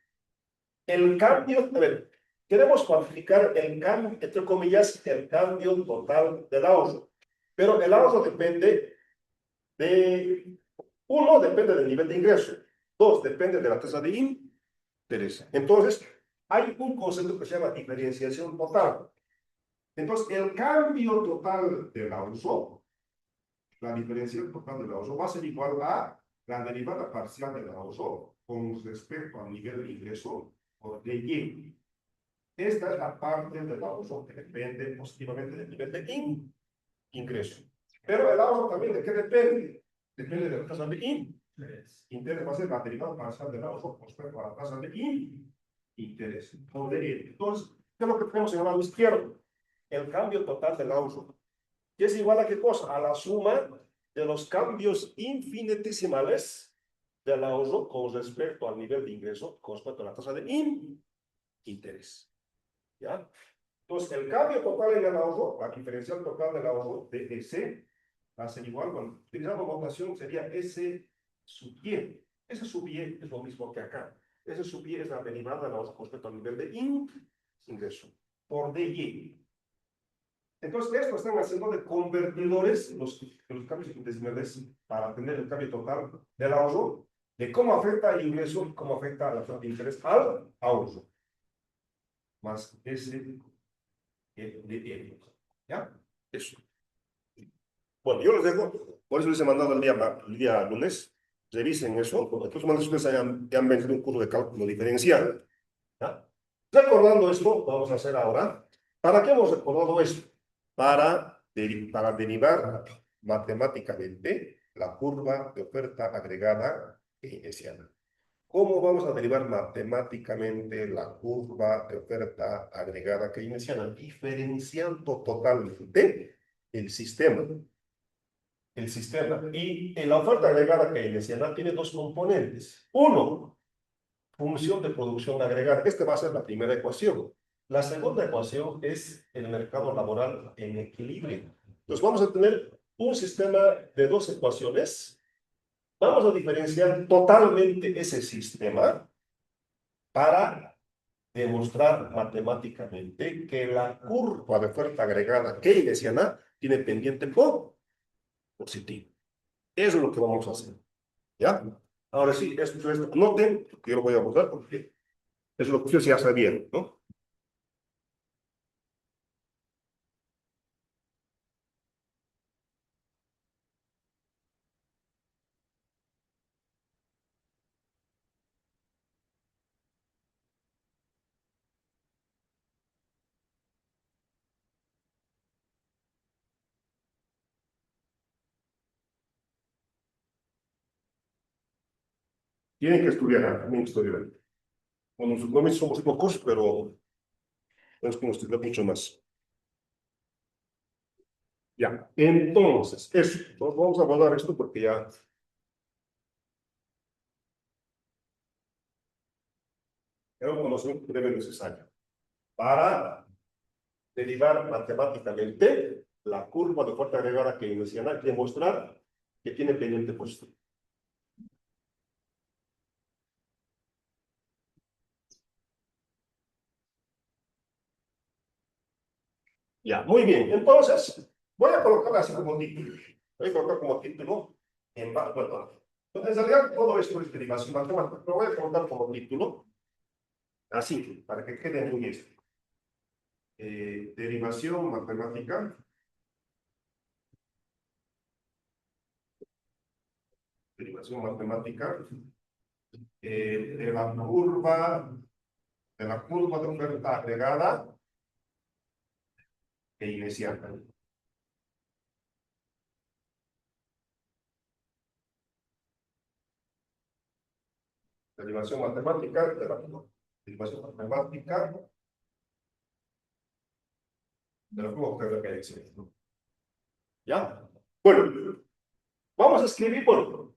S1: el cambio, a ver, queremos cuantificar el cambio, entre comillas, el cambio total del ahorro. Pero el ahorro depende de, uno, depende del nivel de ingreso. Dos, depende de la tasa de interés. Entonces, hay un concepto que se llama diferenciación total. Entonces, el cambio total del ahorro, la diferenciación total del ahorro, va a ser igual a la derivada parcial del ahorro con respecto al nivel de ingreso por DY. Esta es la parte del ahorro que depende positivamente del nivel de ingreso. Pero el ahorro también, ¿de qué depende? Depende de la tasa de interés. Va a ser la derivada parcial del ahorro con respecto a la tasa de interés. Entonces, ¿qué es lo que tenemos en el lado izquierdo? El cambio total del ahorro, que es igual a qué cosa? A la suma de los cambios infinitesimales del ahorro con respecto al nivel de ingreso, con respecto a la tasa de interés. ¿Ya? Entonces, el cambio total en el ahorro, la diferencial total del ahorro de S, va a ser igual, cuando utilizamos notación, sería S sub Y. S sub Y es lo mismo que acá. S sub Y es la derivada del ahorro con respecto al nivel de ingreso, por DY. Entonces, esto están haciendo de convertidores los cambios infinitesimales para tener el cambio total del ahorro, de cómo afecta el ingreso y cómo afecta la tasa de interés al ahorro. Más S de ¿ya? Eso. Bueno, yo les dejo, por eso les he mandado el día lunes, revisen eso, entonces más ustedes ya han vencido un curso de cálculo diferencial. ¿Ya? Recordando esto, vamos a hacer ahora, ¿para qué hemos recordado esto? Para derivar matemáticamente la curva de oferta agregada keynesiana. ¿Cómo vamos a derivar matemáticamente la curva de oferta agregada keynesiana? Diferenciando totalmente el sistema. El sistema. Y en la oferta agregada keynesiana tiene dos componentes. Uno, función de producción agregada. Esta va a ser la primera ecuación. La segunda ecuación es el mercado laboral en equilibrio. Entonces vamos a tener un sistema de dos ecuaciones. Vamos a diferenciar totalmente ese sistema para demostrar matemáticamente que la curva de oferta agregada keynesiana tiene pendiente positivo. Eso es lo que vamos a hacer. ¿Ya? Ahora sí, esto noten, que yo lo voy a mostrar porque eso es lo que ustedes ya sabían, ¿no? Tienen que estudiar, tienen que estudiar. Bueno, sus nombres somos pocos, pero tenemos que estudiar mucho más. Ya, entonces, eso. Entonces, vamos a guardar esto porque ya era un conocimiento breve necesario para derivar matemáticamente la curva de fuerza agregada keynesiana y demostrar que tiene pendiente positivo. Ya, muy bien. Entonces, voy a colocar así como título. Voy a colocar como título bueno, en realidad todo esto es derivación matemática, pero voy a colocar como título, así, para que quede muy esto. Derivación matemática. Derivación matemática de la curva de oferta agregada keynesiana. Derivación matemática de la derivación matemática de la curva de oferta keynesiana. ¿Ya? Bueno, vamos a escribir, bueno,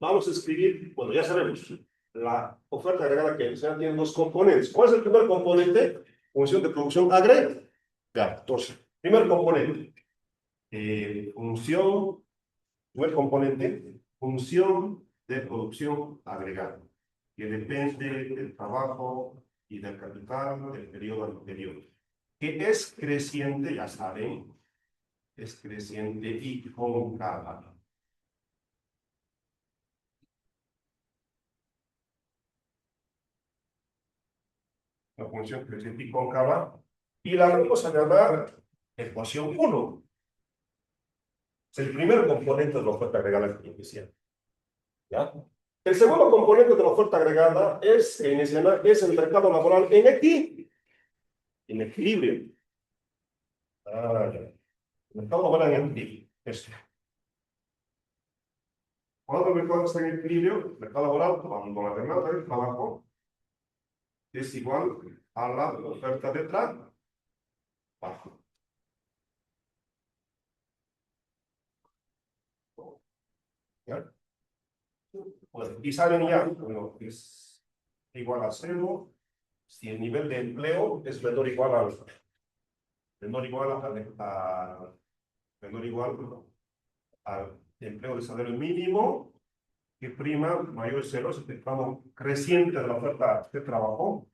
S1: ya sabemos, la oferta agregada keynesiana tiene dos componentes. ¿Cuál es el primer componente? Función de producción agregada. Entonces, primer componente, primer componente, función de producción agregada, que depende del trabajo y del capital del periodo anterior, que es creciente, ya saben, es creciente y cóncava. La función creciente y cóncava, y la vamos a llamar ecuación 1. Es el primer componente de la oferta agregada keynesiana. ¿Ya? El segundo componente de la oferta agregada es keynesiana, es el mercado laboral en equilibrio. El mercado laboral en equilibrio. Esto. Cuando el mercado está en equilibrio, el mercado laboral, cuando la demanda del trabajo es igual a la oferta de trabajo. ¿Ya? Bueno, y saben ya, bueno, es igual a 0 si el nivel de empleo es menor o igual al menor o igual al empleo de salario mínimo, que prima mayor a 0 es el tramo creciente de la oferta de trabajo,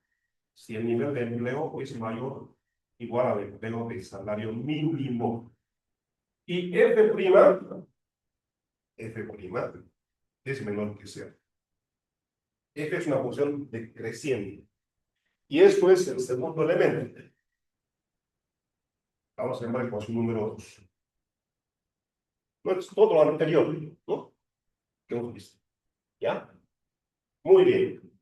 S1: si el nivel de empleo es mayor o igual al empleo de salario mínimo. Y F' es menor que 0. F es una función decreciente. Y esto es el segundo elemento. Vamos a llamar ecuación número 2. No es todo lo anterior, ¿no? Que hemos visto. ¿Ya? Muy bien.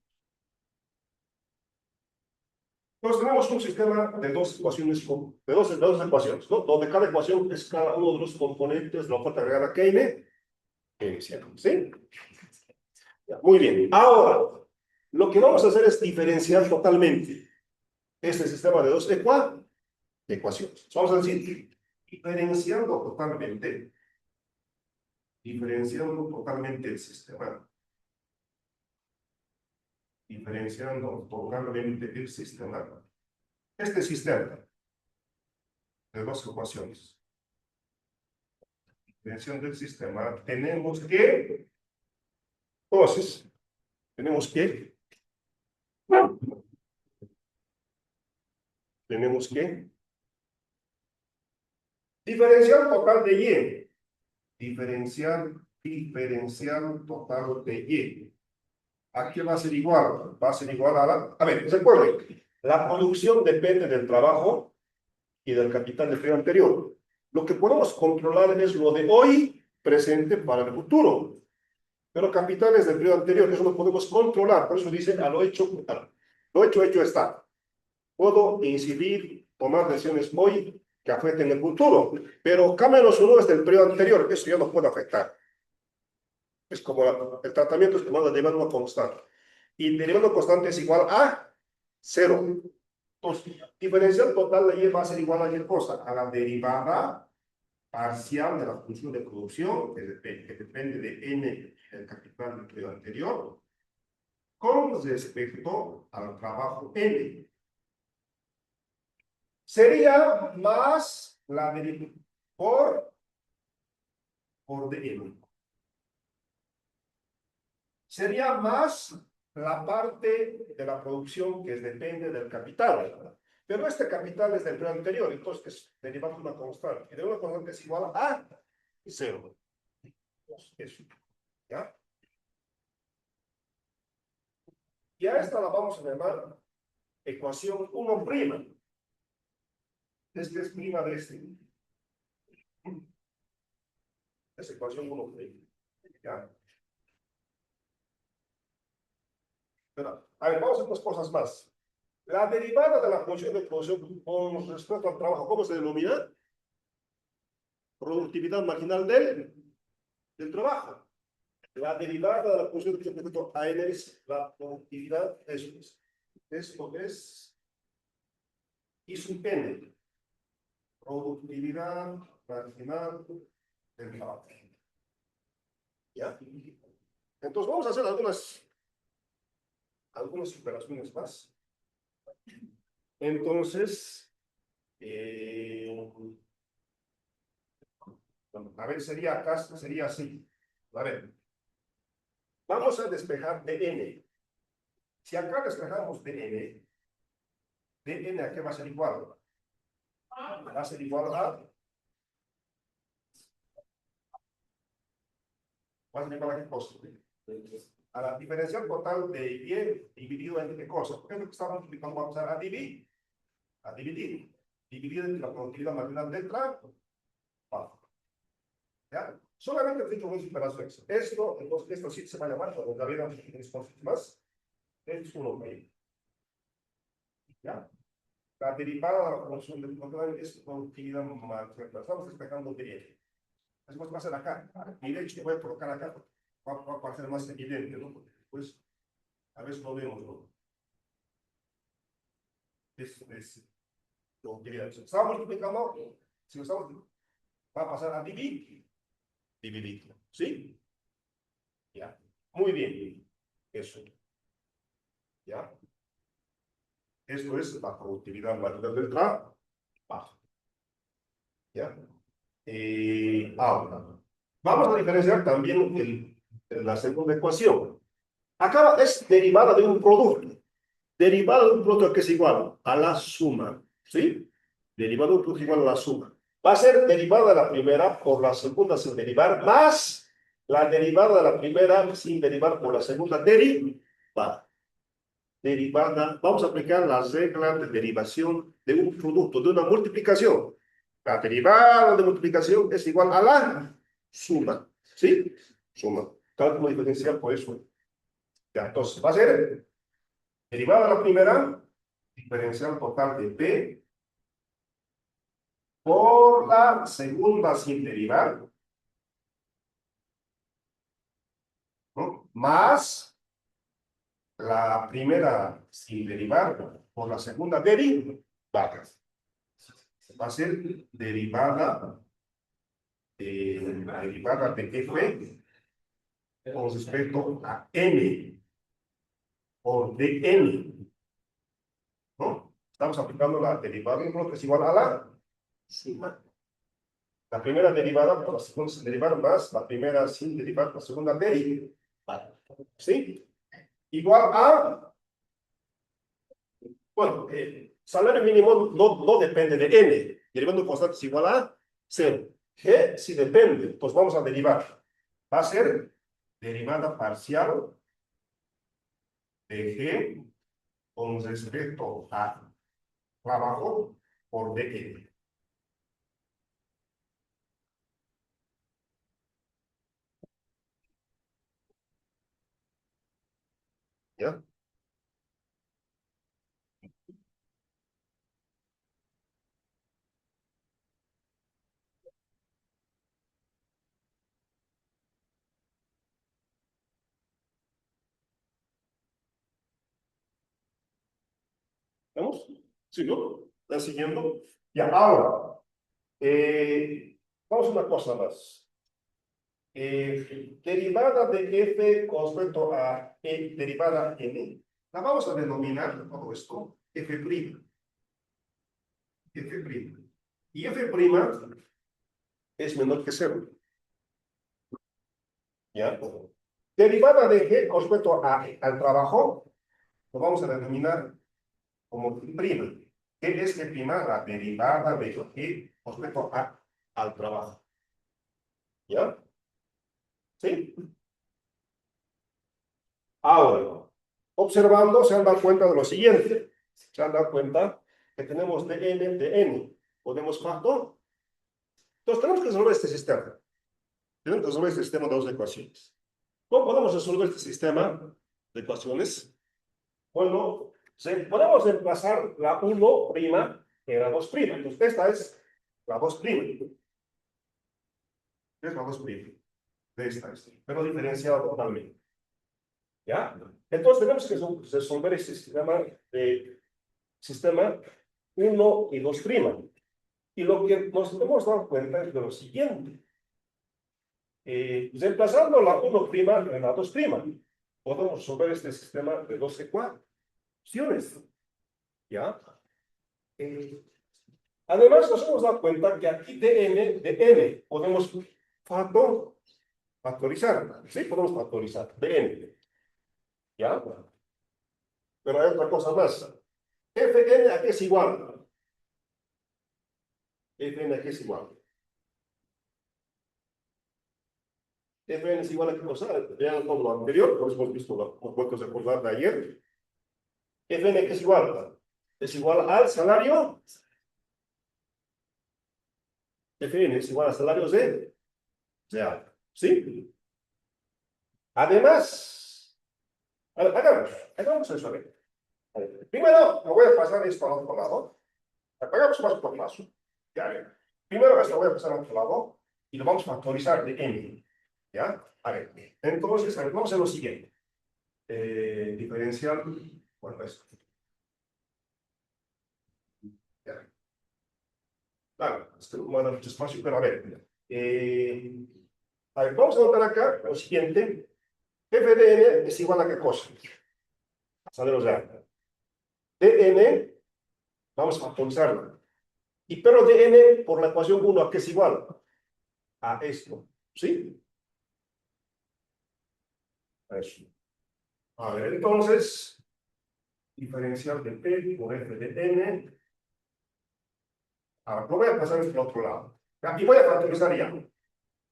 S1: Entonces tenemos un sistema de dos ecuaciones, de dos ecuaciones, ¿no? Donde cada ecuación es cada uno de los componentes de la oferta agregada keynesiana, ¿sí? Ya, muy bien. Ahora, lo que vamos a hacer es diferenciar totalmente este sistema de dos ecuaciones. Vamos a decir, diferenciando totalmente el sistema. Diferenciando totalmente el sistema. Este sistema de dos ecuaciones. Diferenciando el sistema, entonces, tenemos que diferencial total de Y. Diferencial total de Y. ¿A qué va a ser igual? Va a ser igual a la... A ver, recuerden, la producción depende del trabajo y del capital del periodo anterior. Lo que podemos controlar es lo de hoy presente para el futuro. Pero capitales del periodo anterior, eso lo podemos controlar. Por eso dice a lo hecho está. Puedo incidir, tomar decisiones hoy que afecten el futuro. Pero K-1 es del periodo anterior, eso ya no puede afectar. Es como el tratamiento es tomado de manera constante. y derivando constante es igual a 0. Entonces, diferencial total de y va a ser igual a qué cosa, a la derivada parcial de la función de producción, que depende de n, el capital del periodo anterior, con respecto al trabajo n. Sería más la derivada por dn. Sería más la parte de la producción que depende del capital, ¿verdad? Pero este capital es del periodo anterior, entonces derivamos una constante. Y de una constante es igual a 0. Eso, ¿ya? Y a esta la vamos a llamar ecuación 1'. Este es prima de este. Es ecuación 1'. ¿Ya? Pero, a ver, vamos a hacer unas cosas más. La derivada de la función de producción con respecto al trabajo, ¿cómo se denomina? Productividad marginal del trabajo. La derivada de la función de respecto a n es la productividad, eso es. Esto es I sub n. Productividad marginal del trabajo. ¿Ya? Entonces vamos a hacer algunas operaciones más. Entonces, bueno, a ver, sería así. A ver, vamos a despejar dn. Si acá despejamos dn a qué va a ser igual? Va a ser igual a qué cosa? A la diferencial total de y dividido entre qué cosa. ¿Qué es lo que estamos multiplicando? Vamos a dividir. Dividir entre la productividad marginal del trabajo. ¿Ya? Solamente he hecho dos operaciones. Entonces, esto sí se va a llamar, cuando la vida más, es 1'. ¿Ya? La derivada de la función del control es productividad marginal. Estamos despejando de él. Después va a ser acá. Y de hecho voy a colocar acá para hacer más evidente, ¿no? Porque después, a veces no vemos, ¿no? Es productividad. Si estamos multiplicando, si estamos, va a pasar a dividir. ¿Sí? Ya. Muy bien. Eso. ¿Ya? Esto es la productividad marginal del trabajo. ¿Ya? Ahora, vamos a diferenciar también la segunda ecuación. Acá es derivada de un producto. Derivada de un producto que es igual a la suma. ¿Sí? Derivada de un producto igual a la suma. Va a ser derivada de la primera por la segunda sin derivar, más la derivada de la primera sin derivar por la segunda derivada. Vamos a aplicar las reglas de derivación de un producto, de una multiplicación. La derivada de multiplicación es igual a la suma. ¿Sí? Suma. Cálculo diferencial por eso. Ya, entonces, va a ser derivada de la primera, diferencial total de P, por la segunda sin derivar, ¿no? Más la primera sin derivar por la segunda derivada. Va a ser derivada de F con respecto a N por dn, ¿no? Estamos aplicando la derivada de un que es igual a la suma. La primera derivada por la segunda sin derivar más la primera sin derivar por la segunda derivada. ¿Sí? Igual a, bueno, salario mínimo no depende de n. Derivando constante es igual a 0. G sí depende, pues vamos a derivar. Va a ser derivada parcial de G con respecto a trabajo por dn. ¿Ya? ¿Vamos? ¿Sí, no? ¿Están siguiendo? Ya, ahora, vamos a una cosa más. Derivada de f con respecto a derivada n, la vamos a denominar todo esto f'. F'. Y f' es menor que 0. ¿Ya? Derivada de g con respecto al trabajo, lo vamos a denominar como prima. ¿Qué es g'? La derivada de g con respecto al trabajo. ¿Ya? ¿Sí? Ahora, observando, se han dado cuenta de lo siguiente. Se han dado cuenta que tenemos dn de n. ¿Podemos factor? Entonces, tenemos que resolver este sistema. Tenemos que resolver este sistema de dos ecuaciones. ¿Cómo podemos resolver este sistema de ecuaciones? Bueno, podemos reemplazar la 1' en la 2'. Entonces, esta es la 2'. Es la 2'. De esta, pero diferenciada totalmente. ¿Ya? Entonces, tenemos que resolver este sistema 1 y 2'. Y lo que nos hemos dado cuenta es de lo siguiente. Reemplazando la 1' en la 2', podemos resolver este sistema de dos ecuaciones. ¿Ya? Además, nos hemos dado cuenta que aquí de n podemos factorizar. Sí, podemos factorizar de n. ¿Ya? Pero hay otra cosa más. Fn a qué es igual. Fn a qué es igual. Fn es igual a qué cosa. Vean todo lo anterior, lo hemos visto los vueltos de recordar de ayer. Fn a qué es igual. Es igual al salario. Fn es igual al salario de. O sea, ¿sí? Además, hagamos eso. A ver. Primero, me voy a pasar esto al otro lado. Hagamos paso por paso. Ya, ver. Primero esto lo voy a pasar al otro lado y lo vamos a factorizar de n. ¿Ya? A ver, entonces, a ver, vamos a hacer lo siguiente. Diferencial, bueno, esto. Ya. Claro, es que no me da mucho espacio, pero a ver, vamos a notar acá lo siguiente. F de n es igual a qué cosa. Sabemos ya. Dn, vamos a factorizarlo. Y pero dn por la ecuación 1, ¿a qué es igual? A esto. ¿Sí? A eso. A ver, entonces, diferencial de P por F de N. Ahora, lo voy a pasar al otro lado. Aquí voy a factorizar ya.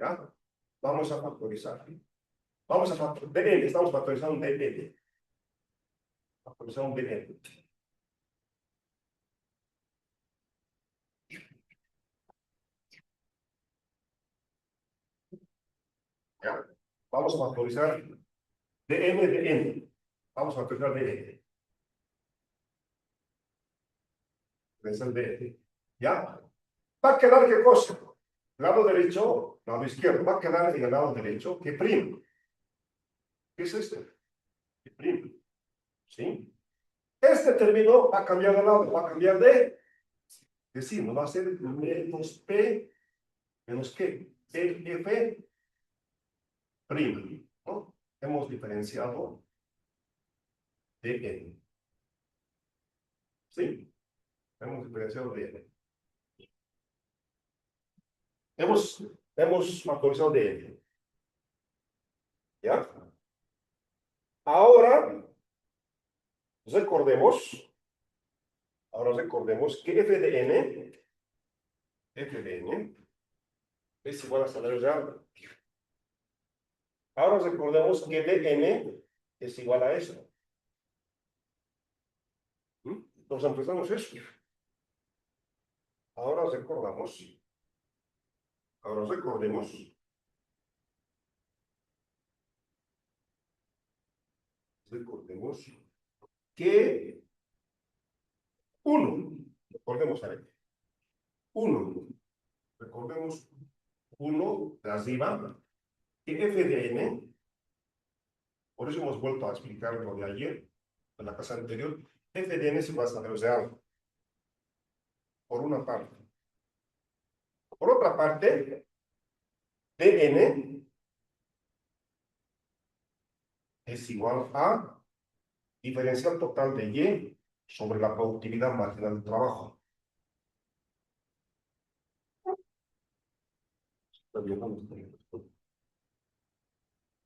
S1: ¿Ya? Vamos a factorizar. Vamos a factorizar. DN, estamos factorizando DN. Factorizando DN. ¿Ya? Vamos a factorizar DN de N. Vamos a factorizar DN. Factorizar DN. ¿Ya? Va a quedar qué cosa. Lado derecho, lado izquierdo. Va a quedar en el lado derecho que primo. ¿Qué es este? Que primo. ¿Sí? Este término va a cambiar de lado, va a cambiar de signo, va a ser menos P, menos ¿qué? F prima, ¿no? Hemos diferenciado de N. ¿Sí? Hemos diferenciado de N. Hemos factorizado de N. ¿Ya? Ahora, recordemos, que F de N es igual a salario real. Ahora recordemos que dn es igual a eso. Entonces empezamos eso. Ahora recordemos que 1, recordemos a ver, 1, recordemos 1 de arriba, que f de n, por eso hemos vuelto a explicar lo de ayer, en la clase anterior, F de n es igual a salario real, por una parte. Por otra parte, dn es igual a diferencial total de y sobre la productividad marginal del trabajo.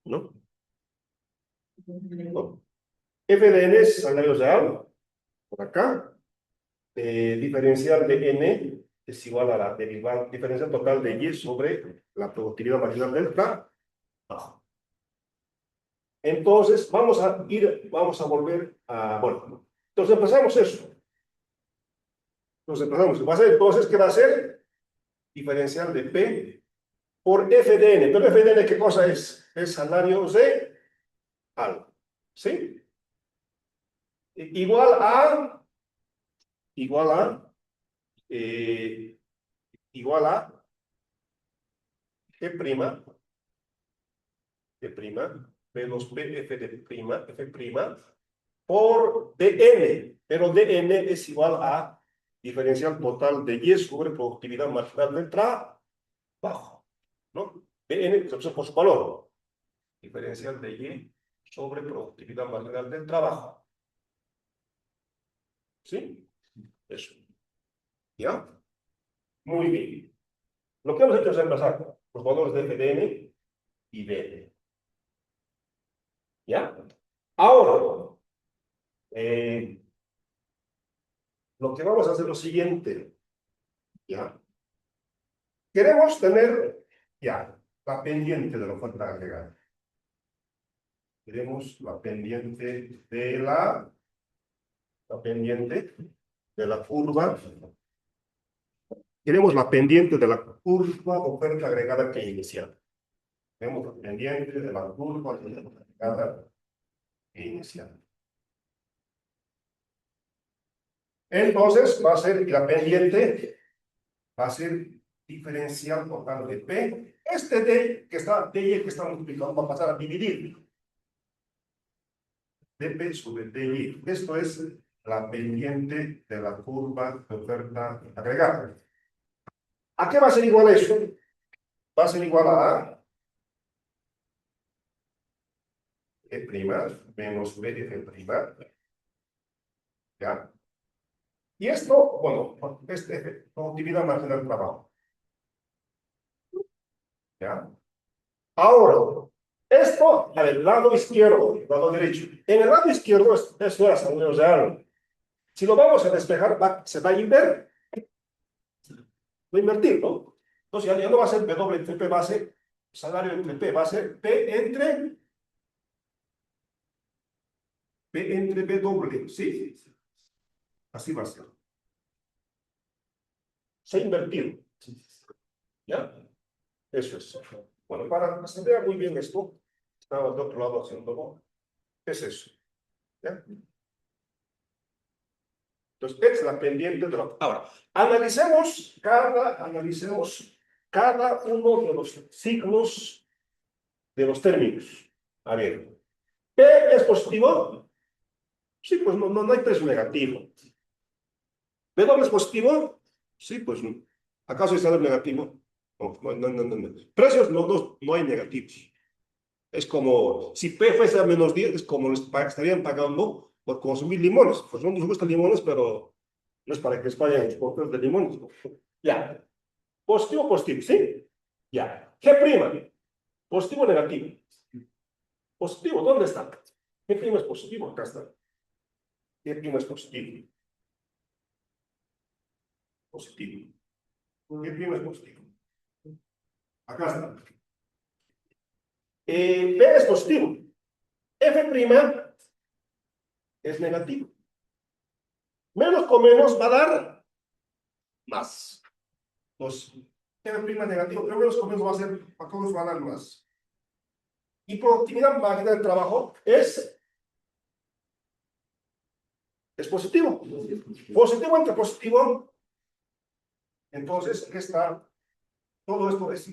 S1: ¿No? No. F de n es salario real, por acá. Diferencial de n es igual a la diferencial total de y sobre la productividad marginal del trabajo. Entonces, vamos a volver a, bueno, entonces empezamos eso. Entonces empezamos, entonces, ¿qué va a ser? Diferencial de P por F de N. Pero F de N, ¿qué cosa es? Es salario de algo, ¿sí? Igual a, igual a, eh, igual a G prima, menos PF de prima, F prima, por dn, pero dn es igual a diferencial total de y sobre productividad marginal del trabajo, ¿no? dn, entonces por su valor, diferencial de y sobre productividad marginal del trabajo. ¿Sí? Eso. ¿Ya? Muy bien. Lo que hemos hecho es reemplazar los valores de fdn y dn. ¿Ya? Ahora, lo que vamos a hacer es lo siguiente. ¿Ya? Queremos tener ya la pendiente de la oferta agregada. Queremos la pendiente de la pendiente de la curva. Queremos la pendiente de la curva de oferta agregada que inicial. Queremos la pendiente de la curva de oferta agregada que inicial. Entonces va a ser la pendiente, va a ser diferencial total de P. Este D que está, DY que está multiplicado va a pasar a dividir. dp sobre dy. Esto es la pendiente de la curva de oferta agregada. ¿A qué va a ser igual eso? Va a ser igual a E' menos BF'. ¿Ya? Y esto, bueno, productividad marginal del trabajo. ¿Ya? Ahora, esto al lado izquierdo, lado derecho. En el lado izquierdo, esto es salario real. Si lo vamos a despejar, se va a invertir, ¿no? Entonces ya no va a ser W entre P, va a ser salario entre P, va a ser P entre W, ¿sí? Así va a ser. Se ha invertido. ¿Ya? Eso es. Bueno, para que se vea muy bien esto, estaba de otro lado haciéndolo. Es eso. ¿Ya? Entonces, es la pendiente de la... Ahora, analicemos cada uno de los signos de los términos. A ver, ¿P es positivo? Sí, pues no hay precio negativo. ¿P doble es positivo? Sí, pues no. ¿Acaso es algo negativo? No. Precios no hay negativos. Es como, si P fuese a -10, es como estarían pagando por consumir limones. Pues no nos gustan limones, pero no es para que les paguen los porteros de limones. Ya. Positivo, ¿sí? Ya. G'. Positivo o negativo. Positivo, ¿dónde está? G' es positivo, acá está. G' es positivo. Positivo. G' es positivo. Acá está. P es positivo. F' es negativo. Menos con menos va a dar más. Pues, F' negativo, pero menos con menos va a ser, a todos va a dar más. Y productividad máxima del trabajo es positivo. Positivo entre positivo. Entonces, ¿qué está? Todo esto es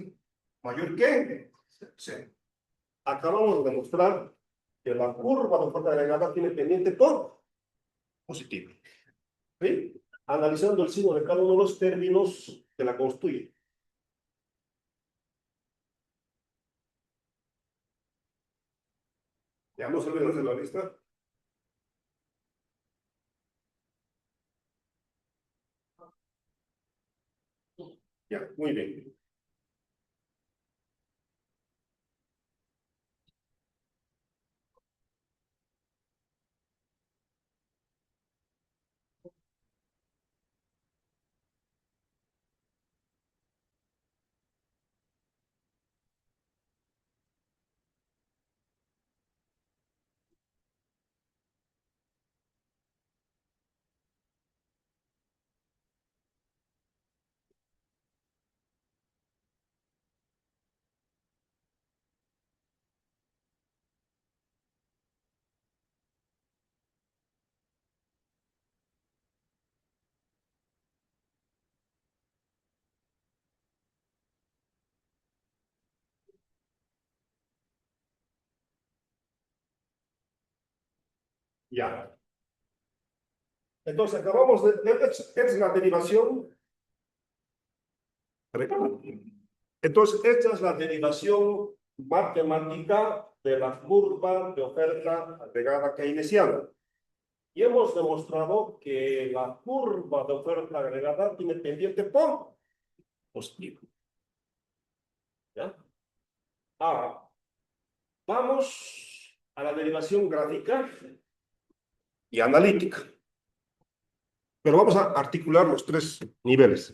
S1: mayor que 0. Acabamos de demostrar que la curva de oferta agregada tiene pendiente por positivo. ¿Sí? Analizando el signo de cada uno de los términos que la constituyen. Ya no se olviden hacer la lista. Ya, muy bien. Ya. Entonces, acabamos es la derivación. Entonces, esta es la derivación matemática de la curva de oferta agregada keynesiana. Y hemos demostrado que la curva de oferta agregada tiene pendiente por positivo. ¿Ya? Ahora, vamos a la derivación gráfica y analítica. Pero vamos a articular los tres niveles.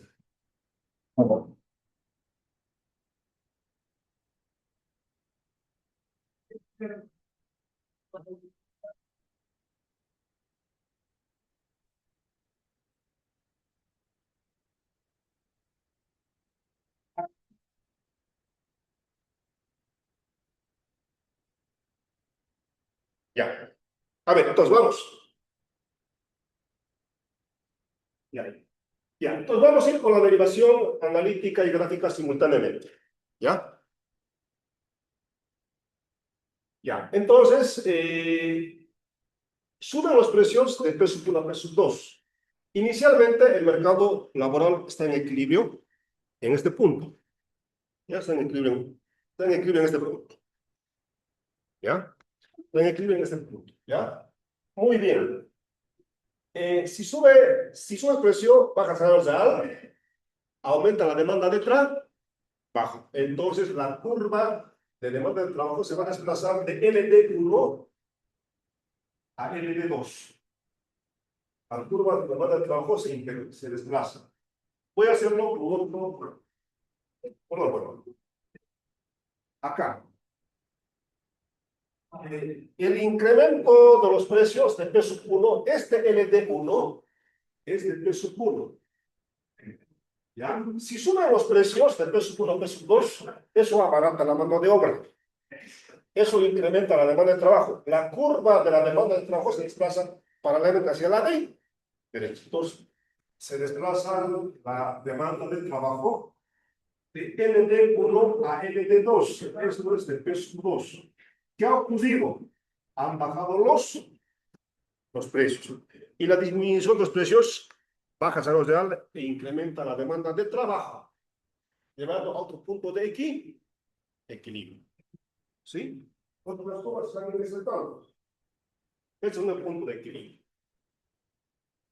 S1: Ya. A ver, entonces vamos. Ya. Ya. Entonces vamos a ir con la derivación analítica y gráfica simultáneamente. ¿Ya? Ya. Entonces, suben los precios de P1 a P2. Inicialmente, el mercado laboral está en equilibrio en este punto. Ya está en equilibrio. Está en equilibrio en este punto. ¿Ya? Está en equilibrio en este punto. ¿Ya? Muy bien. Si sube el precio, baja el salario real, aumenta la demanda de trabajo. Entonces, la curva de demanda de trabajo se va a desplazar de LD1 a LD2. La curva de demanda de trabajo se desplaza. Voy a hacerlo por otro. Acá. El incremento de los precios de P1, este LD1 es de P1. ¿Ya? Si suben los precios de P1 a P2, eso abarata la mano de obra. Eso incrementa la demanda de trabajo. La curva de la demanda de trabajo se desplaza paralelamente hacia la ley. Entonces, se desplaza la demanda de trabajo de LD1 a LD2. Esto es de P2. ¿Qué ha ocurrido? Han bajado los precios. Y la disminución de los precios baja el salario real e incrementa la demanda de trabajo, llevando a otro punto de equilibrio. ¿Sí? Otras cosas están en ese estado. Ese es un punto de equilibrio.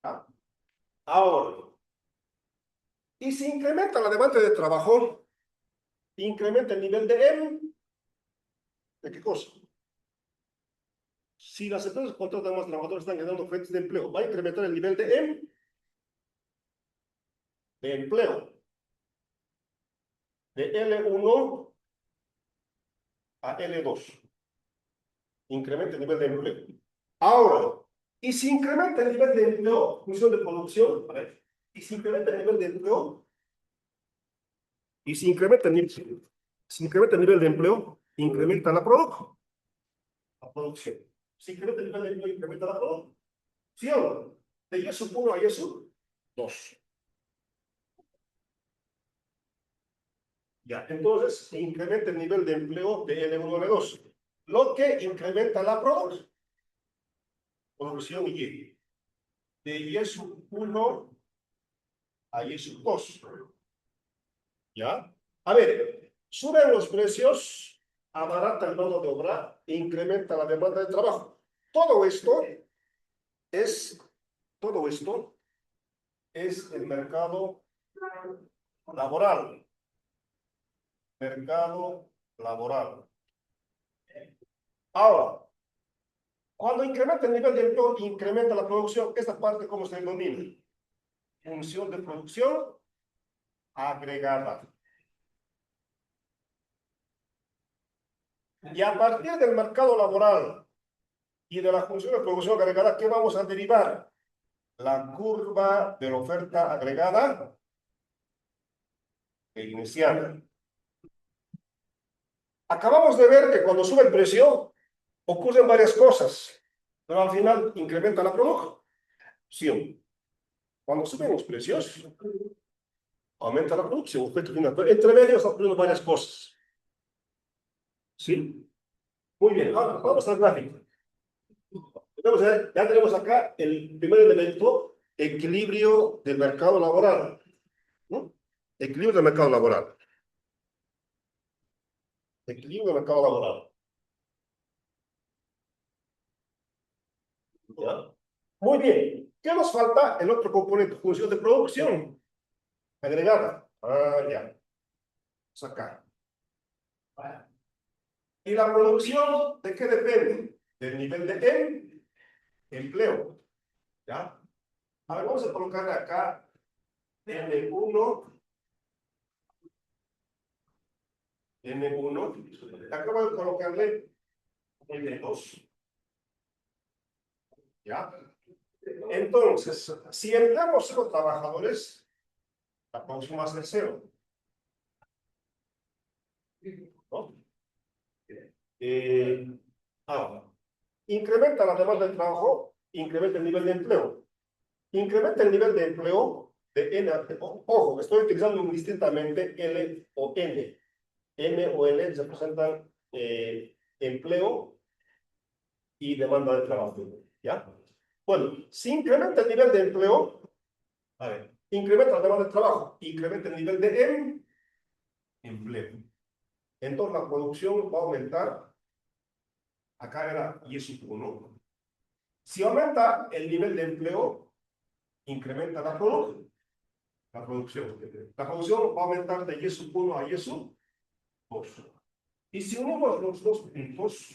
S1: ¿Ah? Ahora, y si incrementa la demanda de trabajo, incrementa el nivel ¿de qué cosa? Si las empresas contratan más trabajadores, están generando fuentes de empleo, va a incrementar el nivel de empleo de L1 a L2. Incrementa el nivel de empleo. Ahora, y si incrementa el nivel de empleo, función de producción, a ver, y si incrementa el nivel de empleo, y si incrementa el nivel de empleo, incrementa la producción. Si incrementa el nivel de empleo, incrementa la producción. ¿Sí o no? De Y1 a Y2. Ya, entonces se incrementa el nivel de empleo de L1 a L2, lo que incrementa la producción Y. de Y sub 1 a Y sub 2. ¿Ya? A ver, suben los precios, abarata el mano de obra e incrementa la demanda de trabajo. Todo esto es, todo esto es el mercado laboral. Mercado laboral. Ahora, cuando incrementa el nivel de empleo, incrementa la producción. Esta parte, ¿cómo se denomina? Función de producción agregada. Y a partir del mercado laboral y de la función de producción agregada, ¿qué vamos a derivar? La curva de la oferta agregada keynesiana. Acabamos de ver que cuando sube el precio, ocurren varias cosas, pero al final incrementa la producción. Cuando suben los precios, aumenta la producción. Pero entre medio están ocurriendo varias cosas. ¿Sí? Muy bien, ahora vamos al gráfico. Ya tenemos acá el primer elemento, equilibrio del mercado laboral. ¿No? Equilibrio del mercado laboral. Equilibrio del mercado laboral. ¿Ya? Muy bien. ¿Qué nos falta? El otro componente, función de producción agregada. Ya. Acá. ¿Y la producción de qué depende? Del nivel de empleo. ¿Ya? A ver, vamos a colocar acá N1, N1. Acabo de colocarle N2. ¿Ya? Entonces, si empleamos 0 trabajadores, la producción va a ser 0. ¿No? Ahora, incrementa la demanda de trabajo, incrementa el nivel de empleo. Incrementa el nivel de empleo de N. Ojo, estoy utilizando indistintamente L o N. N o L representan empleo y demanda de trabajo. ¿Ya? Bueno, si incrementa el nivel de empleo, a ver, incrementa la demanda de trabajo, incrementa el nivel de empleo. Entonces la producción va a aumentar. Acá era Y sub 1. Si aumenta el nivel de empleo, incrementa la producción. La producción va a aumentar de Y sub 1 a Y sub 2. Y si unimos los dos puntos,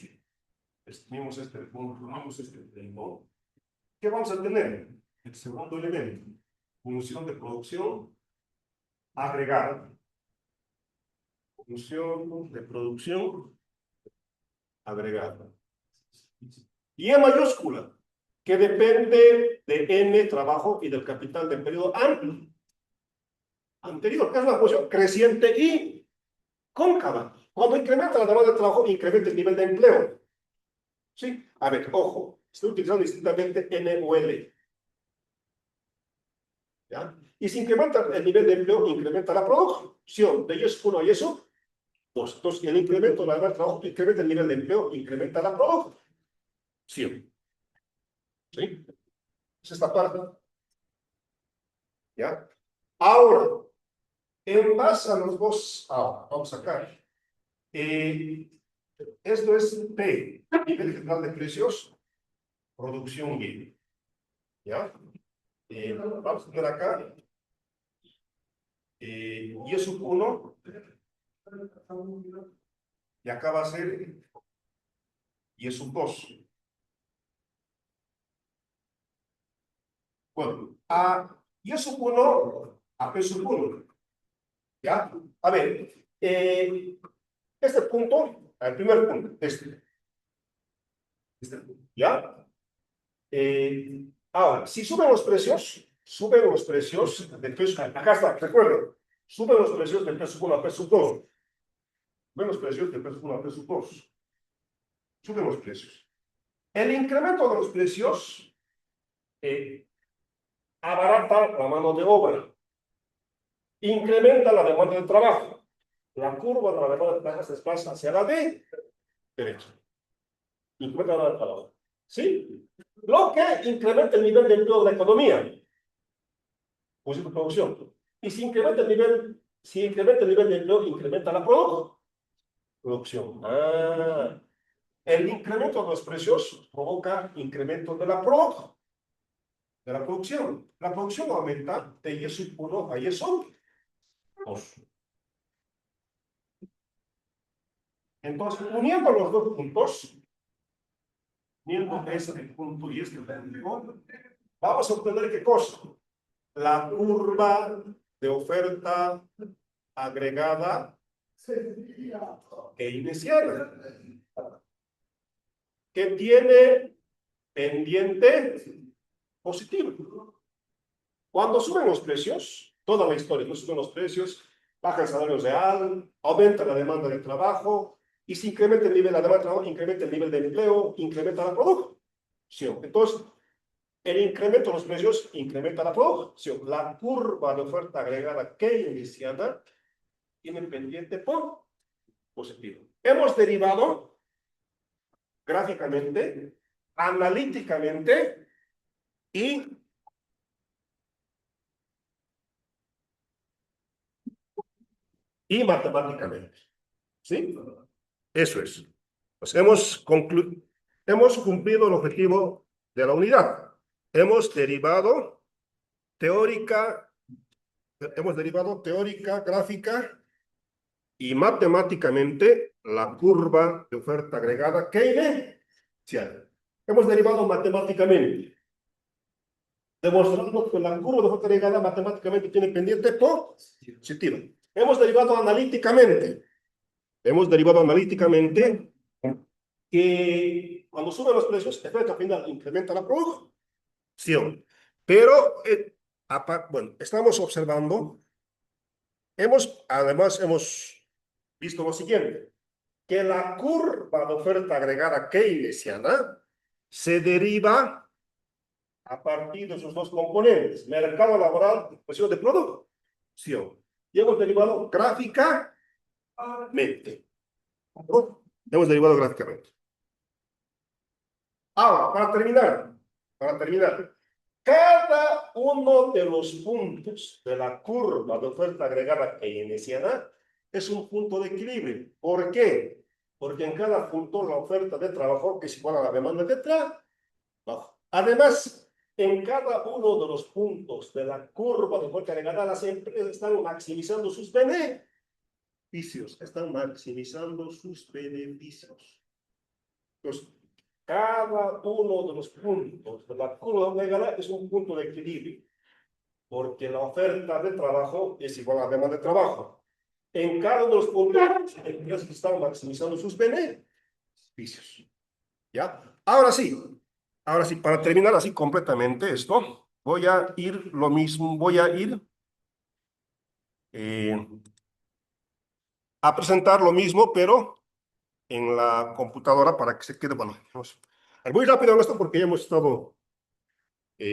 S1: unimos este punto, unimos este punto, ¿qué vamos a tener? El segundo elemento, función de producción agregada. Función de producción agregada. Y en mayúscula, que depende de N trabajo y del capital del periodo anterior, que es una función creciente y cóncava. Cuando incrementa la demanda de trabajo, incrementa el nivel de empleo. ¿Sí? A ver, ojo, estoy utilizando distintamente N o L. ¿Ya? Y si incrementa el nivel de empleo, incrementa la producción de Y sub 1 a Y sub 2. Entonces, el incremento de la demanda de trabajo incrementa el nivel de empleo, incrementa la producción. ¿Sí? Es esta parte. ¿Ya? Ahora, en base a los dos, vamos a sacar. Esto es P, nivel general de precios, producción Y. ¿Ya? Vamos a tener acá Y sub 1 y acá va a ser Y sub 2. Bueno, a Y sub 1 a P sub 1. ¿Ya? A ver, este punto, el primer punto, este punto, ¿ya? Ahora, si suben los precios de peso, acá está, recuerden, suben los precios de peso 1 a peso 2, suben los precios de peso 1 a peso 2, suben los precios. El incremento de los precios abarata la mano de obra, incrementa la demanda de trabajo. La curva de la demanda de trabajo se desplaza hacia la derecha. Incrementa la demanda de trabajo. ¿sí? Lo que incrementa el nivel de empleo de la economía, pues de producción. Y si incrementa el nivel de empleo, incrementa la producción. Ah, el incremento de los precios provoca incremento de la producción. La producción aumenta de Y1 a Y2. Entonces, uniendo los dos puntos, uniendo este punto y este punto, vamos a obtener ¿qué cosa? La curva de oferta agregada keynesiana, que tiene pendiente positivo. Cuando suben los precios, toda la historia, no suben los precios, baja el salario real, aumenta la demanda de trabajo, y si incrementa el nivel de la demanda de trabajo, incrementa el nivel de empleo, incrementa la producción. Entonces, el incremento de los precios incrementa la producción. La curva de oferta agregada keynesiana tiene pendiente positivo. Hemos derivado gráficamente, analíticamente y matemáticamente. ¿Sí? Eso es. Pues hemos cumplido el objetivo de la unidad. Hemos derivado teórica, gráfica y matemáticamente la curva de oferta agregada keynesiana. Hemos derivado matemáticamente, demostrando que la curva de oferta agregada matemáticamente tiene pendiente positiva. Hemos derivado analíticamente. Que cuando suben los precios, efecto final incrementa la producción. Pero, bueno, estamos observando, además hemos visto lo siguiente, que la curva de oferta agregada keynesiana se deriva a partir de sus dos componentes, mercado laboral y presión de producción. Y hemos derivado gráficamente. ¿No? Hemos derivado gráficamente. Ahora, para terminar, cada uno de los puntos de la curva de oferta agregada keynesiana es un punto de equilibrio. ¿Por qué? Porque en cada punto la oferta de trabajo es igual a la demanda de trabajo. Además, en cada uno de los puntos de la curva de oferta agregada, las empresas están maximizando sus beneficios. Entonces, cada uno de los puntos de la curva agregada es un punto de equilibrio, porque la oferta de trabajo es igual a la demanda de trabajo. En cada uno de los puntos, las empresas están maximizando sus beneficios. ¿Ya? Ahora sí, para terminar así completamente esto, voy a ir lo mismo, eh, a presentar lo mismo, pero en la computadora para que se quede, bueno, muy rápido en esto porque ya hemos estado, a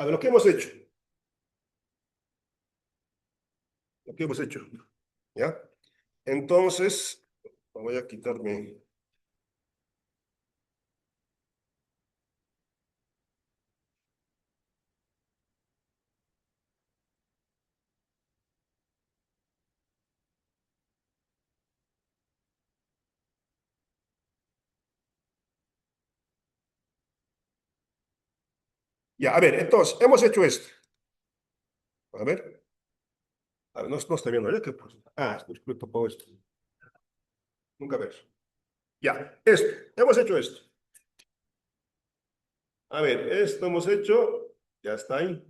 S1: ver, lo que hemos hecho, ¿ya? Entonces, voy a quitarme. Ya, a ver, entonces, hemos hecho esto. A ver, no está viendo, ¿ya? Disculpe, tocó esto. Nunca ves. Ya, hemos hecho esto. A ver, esto hemos hecho, ya está ahí.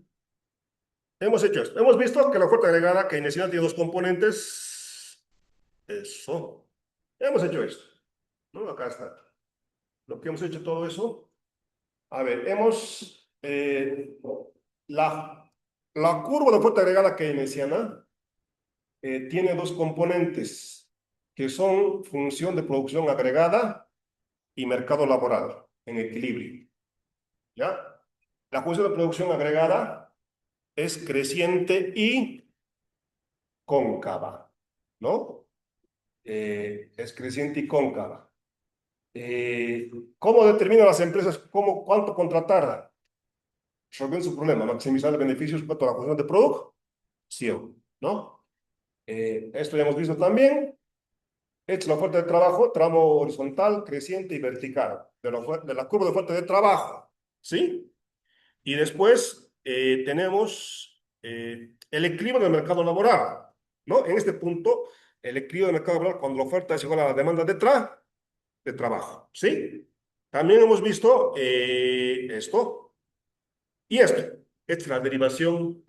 S1: Hemos hecho esto. Hemos visto que la oferta agregada keynesiana tiene dos componentes. Eso. Hemos hecho esto. ¿No? Acá está. Lo que hemos hecho todo eso. A ver, la, la curva de oferta agregada keynesiana tiene dos componentes que son función de producción agregada y mercado laboral en equilibrio. ¿Ya? La función de producción agregada es creciente y cóncava, ¿no? Es creciente y cóncava. ¿Cómo determinan las empresas cuánto contratar? Resuelven su problema, maximizar el beneficio respecto a la función de producción, ¿no? Esto ya hemos visto también. Esta es la oferta de trabajo, tramo horizontal, creciente y vertical, de la curva de oferta de trabajo, ¿sí? Y después tenemos el equilibrio del mercado laboral, ¿no? En este punto, el equilibrio del mercado laboral cuando la oferta es igual a la demanda de trabajo, ¿sí? También hemos visto esto y esto. Esta es la derivación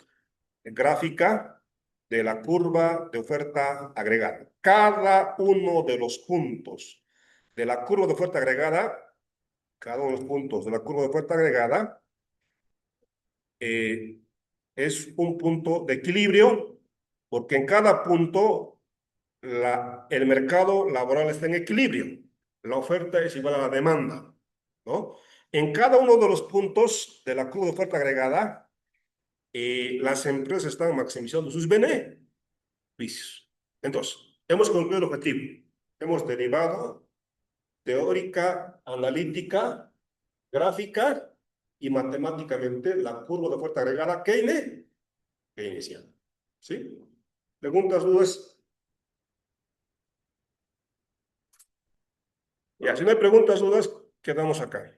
S1: gráfica de la curva de oferta agregada. Cada uno de los puntos de la curva de oferta agregada, cada uno de los puntos de la curva de oferta agregada, eh, es un punto de equilibrio, porque en cada punto el mercado laboral está en equilibrio. La oferta es igual a la demanda, ¿no? En cada uno de los puntos de la curva de oferta agregada, las empresas están maximizando sus beneficios. Entonces, hemos concluido el objetivo. Hemos derivado teórica, analítica, gráfica y matemáticamente la curva de oferta agregada keynesiana. ¿Sí? ¿Preguntas, dudas? Ya, si no hay preguntas, dudas, quedamos acá.